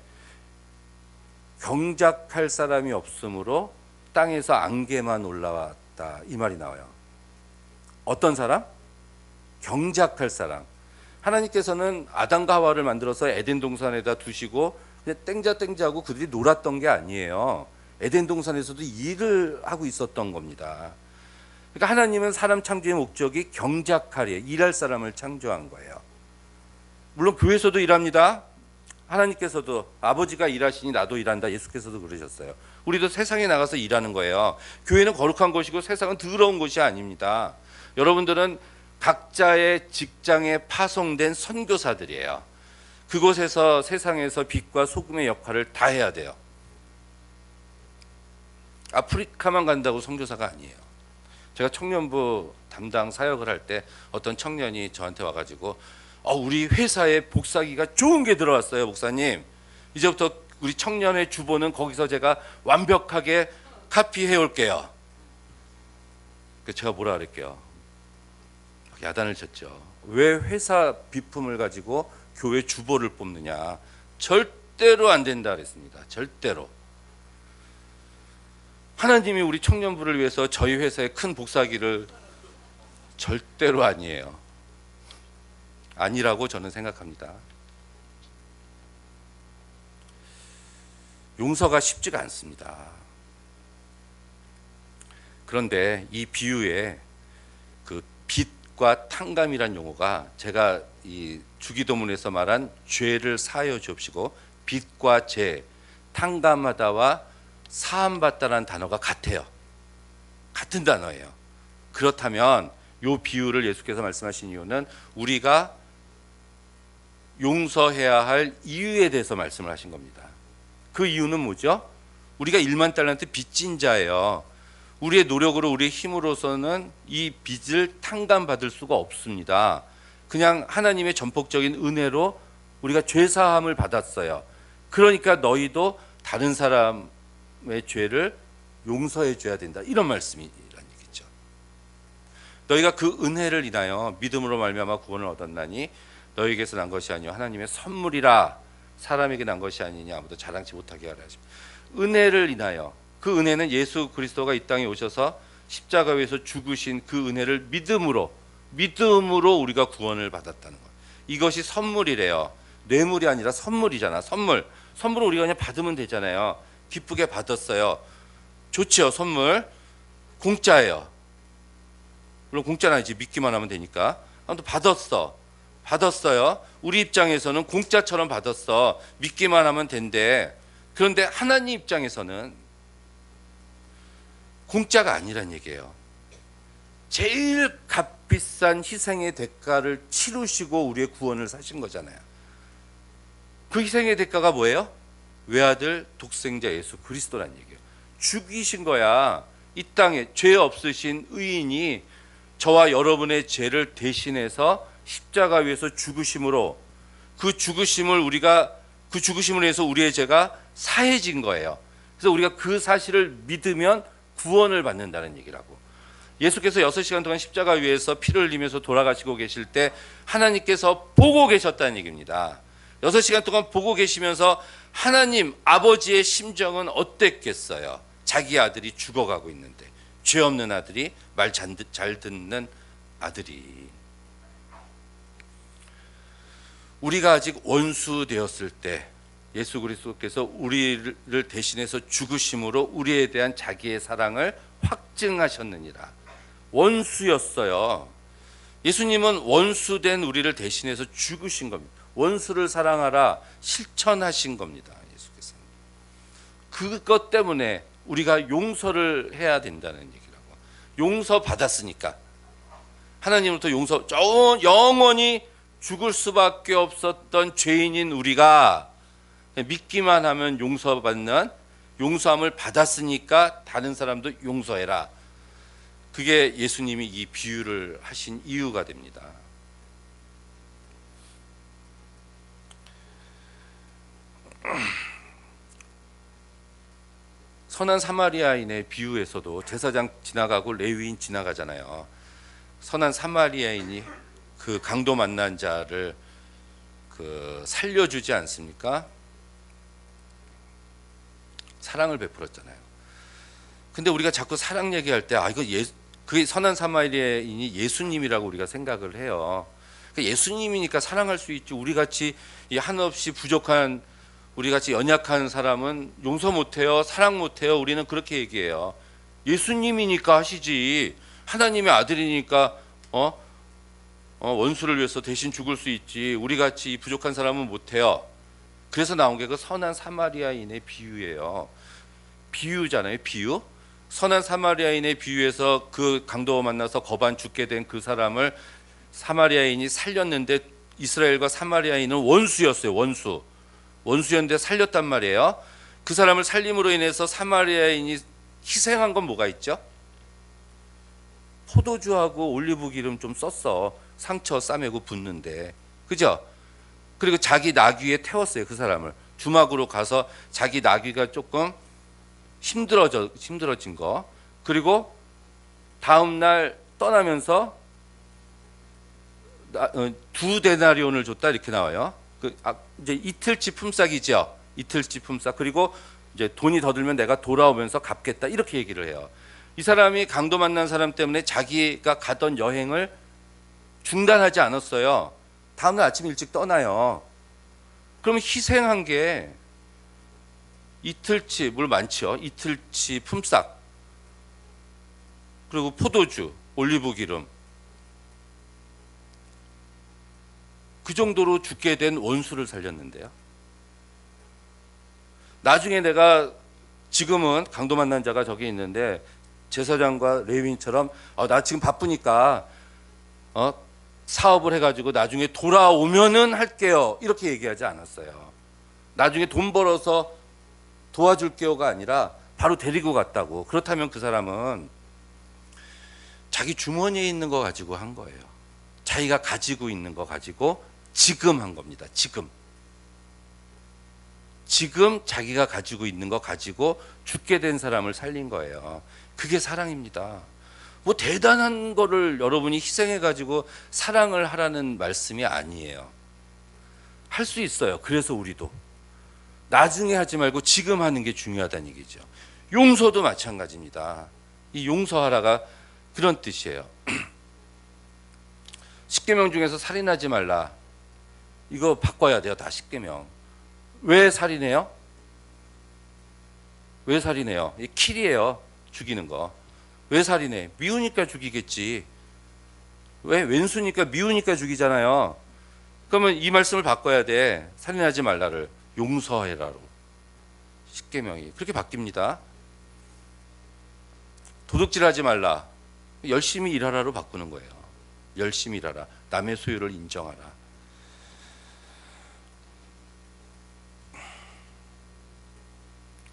경작할 사람이 없으므로 땅에서 안개만 올라왔다, 이 말이 나와요. 어떤 사람? 경작할 사람. 하나님께서는 아담과 하와를 만들어서 에덴 동산에다 두시고 그냥 땡자하고 그들이 놀았던 게 아니에요. 에덴 동산에서도 일을 하고 있었던 겁니다. 그러니까 하나님은 사람 창조의 목적이 경작하려, 일할 사람을 창조한 거예요. 물론 교회에서도 일합니다. 하나님께서도 아버지가 일하시니 나도 일한다, 예수께서도 그러셨어요. 우리도 세상에 나가서 일하는 거예요. 교회는 거룩한 곳이고 세상은 더러운 곳이 아닙니다. 여러분들은 각자의 직장에 파송된 선교사들이에요. 그곳에서 세상에서 빛과 소금의 역할을 다 해야 돼요. 아프리카만 간다고 선교사가 아니에요. 제가 청년부 담당 사역을 할 때 어떤 청년이 저한테 와가지고 우리 회사에 복사기가 좋은 게 들어왔어요, 목사님. 이제부터 우리 청년의 주보는 거기서 제가 완벽하게 카피해 올게요. 그래서 제가 뭐라 그랬게요? 야단을 쳤죠. 왜 회사 비품을 가지고 교회 주보를 뽑느냐? 절대로 안 된다 그랬습니다. 절대로. 하나님이 우리 청년부를 위해서 저희 회사에 큰 복사기를 절대로 아니에요. 아니라고 저는 생각합니다. 용서가 쉽지가 않습니다. 그런데 이 비유에 그 빛과 탕감이란 용어가 제가 이 주기도문에서 말한 죄를 사하여 주옵시고 빛과 죄, 탕감하다와 사함받다라는 단어가 같아요. 같은 단어예요. 그렇다면 이 비유를 예수께서 말씀하신 이유는 우리가 용서해야 할 이유에 대해서 말씀을 하신 겁니다. 그 이유는 뭐죠? 우리가 1만 달란트 빚진 자예요. 우리의 노력으로 우리의 힘으로서는 이 빚을 탕감받을 수가 없습니다. 그냥 하나님의 전폭적인 은혜로 우리가 죄사함을 받았어요. 그러니까 너희도 다른 사람의 죄를 용서해 줘야 된다, 이런 말씀이란 얘기죠. 너희가 그 은혜를 인하여 믿음으로 말미암아 구원을 얻었나니 너희에게서 난 것이 아니요 하나님의 선물이라. 사람에게 난 것이 아니냐, 아무도 자랑치 못하게 하라 하십니다. 은혜를 인하여, 그 은혜는 예수 그리스도가 이 땅에 오셔서 십자가 위에서 죽으신 그 은혜를 믿음으로 우리가 구원을 받았다는 거예요. 이것이 선물이래요. 뇌물이 아니라 선물이잖아. 선물을 우리가 그냥 받으면 되잖아요. 기쁘게 받았어요. 좋죠. 선물 공짜예요. 물론 공짜는 아니지, 믿기만 하면 되니까. 아무튼 받았어요. 우리 입장에서는 공짜처럼 받았어. 믿기만 하면 된대. 그런데 하나님 입장에서는 공짜가 아니란 얘기예요. 제일 값비싼 희생의 대가를 치르시고 우리의 구원을 사신 거잖아요. 그 희생의 대가가 뭐예요? 외아들 독생자 예수 그리스도란 얘기예요. 죽이신 거야. 이 땅에 죄 없으신 의인이 저와 여러분의 죄를 대신해서 십자가 위에서 죽으심으로, 그 죽으심으로 인해서 우리의 죄가 사해진 거예요. 그래서 우리가 그 사실을 믿으면 구원을 받는다는 얘기라고. 예수께서 6시간 동안 십자가 위에서 피를 흘리면서 돌아가시고 계실 때 하나님께서 보고 계셨다는 얘기입니다. 6시간 동안 보고 계시면서 하나님 아버지의 심정은 어땠겠어요? 자기 아들이 죽어가고 있는데, 죄 없는 아들이, 말 잘 듣는 아들이. 우리가 아직 원수 되었을 때 예수 그리스도께서 우리를 대신해서 죽으심으로 우리에 대한 자기의 사랑을 확증하셨느니라. 원수였어요. 예수님은 원수된 우리를 대신해서 죽으신 겁니다. 원수를 사랑하라 실천하신 겁니다. 예수께서. 그것 때문에 우리가 용서를 해야 된다는 얘기라고. 용서 받았으니까. 하나님으로부터 용서, 영원히 죽을 수밖에 없었던 죄인인 우리가 믿기만 하면 용서받는, 용서함을 받았으니까 다른 사람도 용서해라. 그게 예수님이 이 비유를 하신 이유가 됩니다. 선한 사마리아인의 비유에서도 제사장 지나가고 레위인 지나가잖아요. 선한 사마리아인이 그 강도 만난 자를 살려주지 않습니까? 사랑을 베풀었잖아요. 근데 우리가 자꾸 사랑 얘기할 때 그게 선한 사마리아인이 예수님이라고 우리가 생각을 해요. 예수님이니까 사랑할 수 있지. 우리 같이 한없이 부족한, 우리 같이 연약한 사람은 용서 못해요, 사랑 못해요. 우리는 그렇게 얘기해요. 예수님이니까 하시지. 하나님의 아들이니까 원수를 위해서 대신 죽을 수 있지. 우리 같이 부족한 사람은 못해요. 그래서 나온 게 그 선한 사마리아인의 비유예요. 비유잖아요, 비유. 선한 사마리아인의 비유에서 그 강도 만나서 거반 죽게 된 그 사람을 사마리아인이 살렸는데 이스라엘과 사마리아인은 원수였어요. 원수였는데 살렸단 말이에요. 그 사람을 살림으로 인해서 사마리아인이 희생한 건 뭐가 있죠? 포도주하고 올리브 기름 좀 썼어. 상처 싸매고 붓는데, 그죠? 그리고 자기 나귀에 태웠어요. 그 사람을 주막으로 가서 자기 나귀가 조금 힘들어진 거. 그리고 다음 날 떠나면서 2데나리온을 줬다 이렇게 나와요. 이제 이틀치 품삯이죠. 이틀치 품삯. 그리고 이제 돈이 더 들면 내가 돌아오면서 갚겠다 이렇게 얘기를 해요. 이 사람이 강도 만난 사람 때문에 자기가 가던 여행을 중단하지 않았어요. 다음날 아침 일찍 떠나요. 그러면 희생한 게 이틀치, 물 많죠. 이틀치 품삯, 그리고 포도주, 올리브 기름. 그 정도로 죽게 된 원수를 살렸는데요. 나중에 내가, 지금은 강도 만난 자가 저기 있는데 제사장과 레위인처럼 나 지금 바쁘니까 사업을 해가지고 나중에 돌아오면은 할게요 이렇게 얘기하지 않았어요. 나중에 돈 벌어서 도와줄게요가 아니라 바로 데리고 갔다고. 그렇다면 그 사람은 자기 주머니에 있는 거 가지고 한 거예요. 자기가 가지고 있는 거 가지고 지금 한 겁니다. 지금 자기가 가지고 있는 거 가지고 죽게 된 사람을 살린 거예요. 그게 사랑입니다. 뭐 대단한 거를 여러분이 희생해 가지고 사랑을 하라는 말씀이 아니에요. 할 수 있어요. 그래서 우리도 나중에 하지 말고 지금 하는 게 중요하다는 얘기죠. 용서도 마찬가지입니다. 이 용서하라가 그런 뜻이에요. 십계명 중에서 살인하지 말라, 이거 바꿔야 돼요. 다 십계명. 왜 살인해요? 왜 살인해요? 이 킬이에요. 죽이는 거. 왜 살인해? 미우니까 죽이겠지. 왜? 왼수니까, 미우니까 죽이잖아요. 그러면 이 말씀을 바꿔야 돼. 살인하지 말라를 용서해라로. 십계명이 그렇게 바뀝니다. 도둑질하지 말라, 열심히 일하라로 바꾸는 거예요. 열심히 일하라. 남의 소유를 인정하라.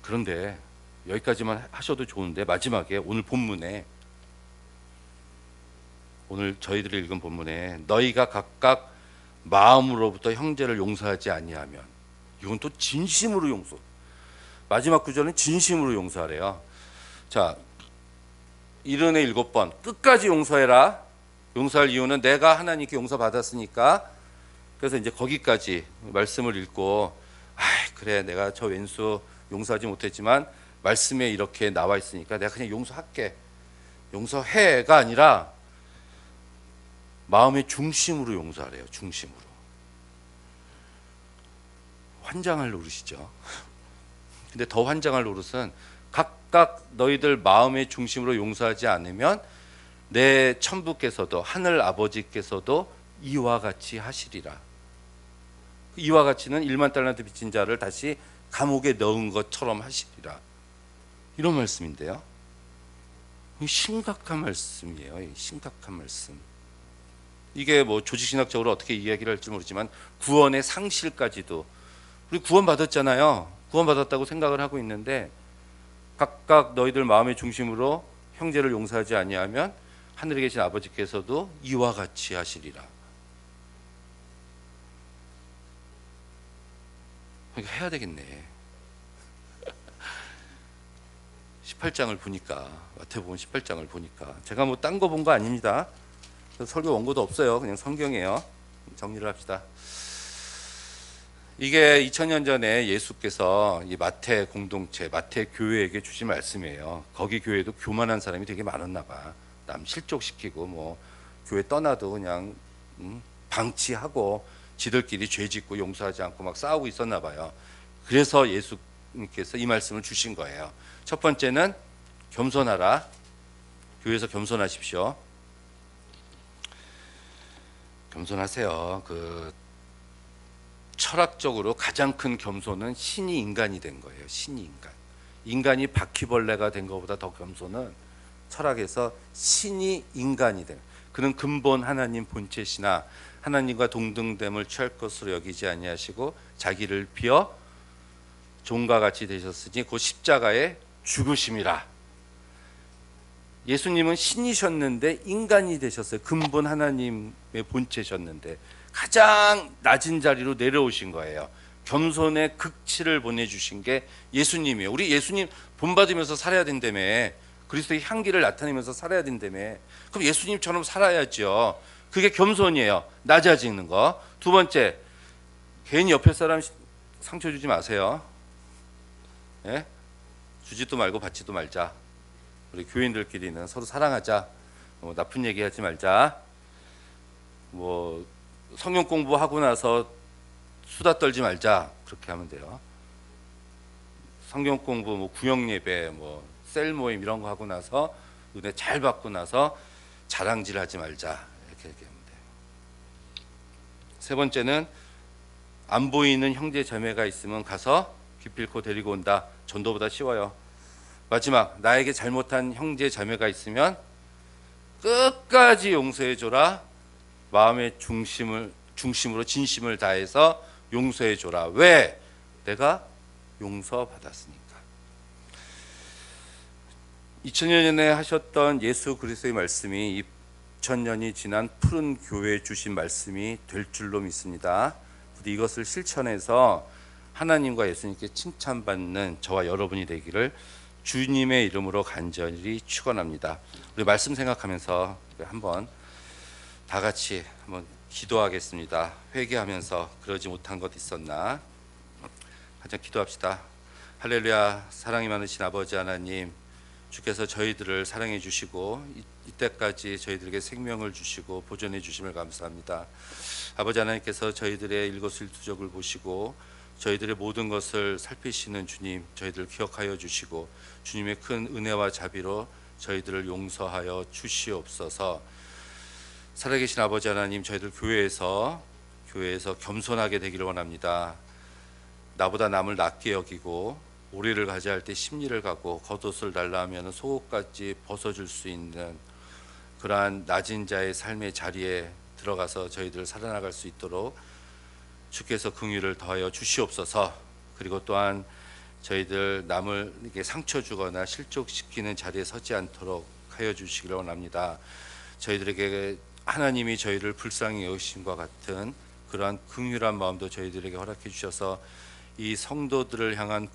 그런데 여기까지만 하셔도 좋은데 마지막에 오늘 본문에, 오늘 저희들이 읽은 본문에 너희가 각각 마음으로부터 형제를 용서하지 아니하면, 이건 또 진심으로 용서. 마지막 구절은 진심으로 용서하래요. 자, 70에 7번 끝까지 용서해라. 용서할 이유는 내가 하나님께 용서받았으니까. 그래서 이제 거기까지 말씀을 읽고, 그래 내가 저 왼수 용서하지 못했지만 말씀에 이렇게 나와 있으니까 내가 그냥 용서할게. 용서해가 아니라 마음의 중심으로 용서하래요. 중심으로. 환장할 노릇이죠. 근데 더 환장할 노릇은 각각 너희들 마음의 중심으로 용서하지 않으면 내 천부께서도 하늘 아버지께서도 이와 같이 하시리라. 이와 같이는 1만 달란트 빚진 자를 다시 감옥에 넣은 것처럼 하시리라. 이런 말씀인데요. 심각한 말씀이에요. 심각한 말씀. 이게 뭐 조직신학적으로 어떻게 이야기를 할지 모르지만 구원의 상실까지도, 우리 구원 받았잖아요. 구원 받았다고 생각을 하고 있는데 각각 너희들 마음의 중심으로 형제를 용서하지 아니하면 하늘에 계신 아버지께서도 이와 같이 하시리라. 그러니까 해야 되겠네. 18장을 보니까, 마태복음 18장을 보니까, 제가 뭐 딴 거 본 거 아닙니다. 설교 원고도 없어요. 그냥 성경이에요. 정리를 합시다. 이게 2000년 전에 예수께서 이 마태 공동체, 마태 교회에게 주신 말씀이에요. 거기 교회도 교만한 사람이 되게 많았나 봐. 남 실족시키고 뭐 교회 떠나도 그냥 방치하고 지들끼리 죄 짓고 용서하지 않고 막 싸우고 있었나 봐요. 그래서 예수님께서 이 말씀을 주신 거예요. 첫 번째는 겸손하라. 교회에서 겸손하십시오. 겸손하세요. 철학적으로 가장 큰 겸손은 신이 인간이 된 거예요. 신이 인간. 인간이 바퀴벌레가 된 것보다 더 겸손은 철학에서 신이 인간이 된. 그는 근본 하나님 본체시나 하나님과 동등됨을 취할 것으로 여기지 아니하시고 자기를 비어 종과 같이 되셨으니 곧 십자가에 죽으심이라. 예수님은 신이셨는데 인간이 되셨어요. 근본 하나님의 본체셨는데 가장 낮은 자리로 내려오신 거예요. 겸손의 극치를 보내주신 게 예수님이에요. 우리 예수님 본받으면서 살아야 된다며. 그리스도의 향기를 나타내면서 살아야 된다며. 그럼 예수님처럼 살아야죠. 그게 겸손이에요. 낮아지는 거. 두 번째, 괜히 옆에 사람 상처 주지 마세요. 예? 주지도 말고 받지도 말자. 우리 교인들끼리는 서로 사랑하자. 나쁜 얘기하지 말자. 뭐 성경 공부하고 나서 수다 떨지 말자. 그렇게 하면 돼요. 성경 공부, 뭐 구역 예배, 뭐 셀 모임 이런 거 하고 나서 은혜 잘 받고 나서 자랑질하지 말자. 이렇게 얘기하면 돼요. 세 번째는 안 보이는 형제 자매가 있으면 가서 기필코 데리고 온다. 전도보다 쉬워요. 마지막, 나에게 잘못한 형제 자매가 있으면 끝까지 용서해 줘라. 마음의 중심으로 진심을 다해서 용서해 줘라. 왜? 내가 용서받았으니까. 2000년 전에 하셨던 예수 그리스도의 말씀이 2000년이 지난 푸른 교회에 주신 말씀이 될 줄로 믿습니다. 이것을 실천해서 하나님과 예수님께 칭찬받는 저와 여러분이 되기를 주님의 이름으로 간절히 축원합니다. 우리 말씀 생각하면서 한번 다 같이 한번 기도하겠습니다. 회개하면서 그러지 못한 것 있었나? 한번 기도합시다. 할렐루야. 사랑이 많으신 아버지 하나님, 주께서 저희들을 사랑해 주시고 이때까지 저희들에게 생명을 주시고 보존해 주심을 감사합니다. 아버지 하나님께서 저희들의 일거수일투족을 보시고 저희들의 모든 것을 살피시는 주님, 저희들을 기억하여 주시고 주님의 큰 은혜와 자비로 저희들을 용서하여 주시옵소서. 살아계신 아버지 하나님, 저희들 교회에서 겸손하게 되기를 원합니다. 나보다 남을 낮게 여기고 오리를 가져야 할 때 심리를 갖고 겉옷을 달라 하면 속옷까지 벗어줄 수 있는 그러한 낮은 자의 삶의 자리에 들어가서 저희들 살아나갈 수 있도록 주께서 긍휼을 더하여 주시옵소서. 그리고 또한 저희들 남을 이렇게 상처 주거나 실족시키는 자리에 서지 않도록 하여 주시기를 원합니다. 저희들에게 하나님이 저희를 불쌍히 여기심과 같은 그러한 긍휼한 마음도 저희들에게 허락해 주셔서 이 성도들을 향한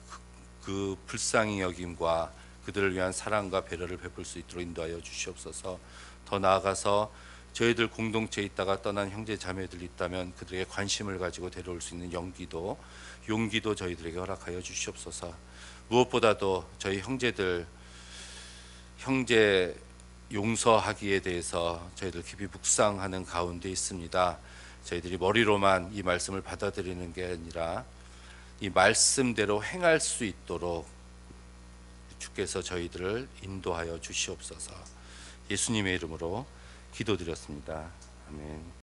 그 불쌍히 여김과 그들을 위한 사랑과 배려를 베풀 수 있도록 인도하여 주시옵소서. 더 나아가서 저희들 공동체에 있다가 떠난 형제 자매들이 있다면 그들에게 관심을 가지고 데려올 수 있는 용기도 저희들에게 허락하여 주시옵소서. 무엇보다도 저희 형제 용서하기에 대해서 저희들 깊이 묵상하는 가운데 있습니다. 저희들이 머리로만 이 말씀을 받아들이는 게 아니라 이 말씀대로 행할 수 있도록 주께서 저희들을 인도하여 주시옵소서. 예수님의 이름으로 기도드렸습니다. 아멘.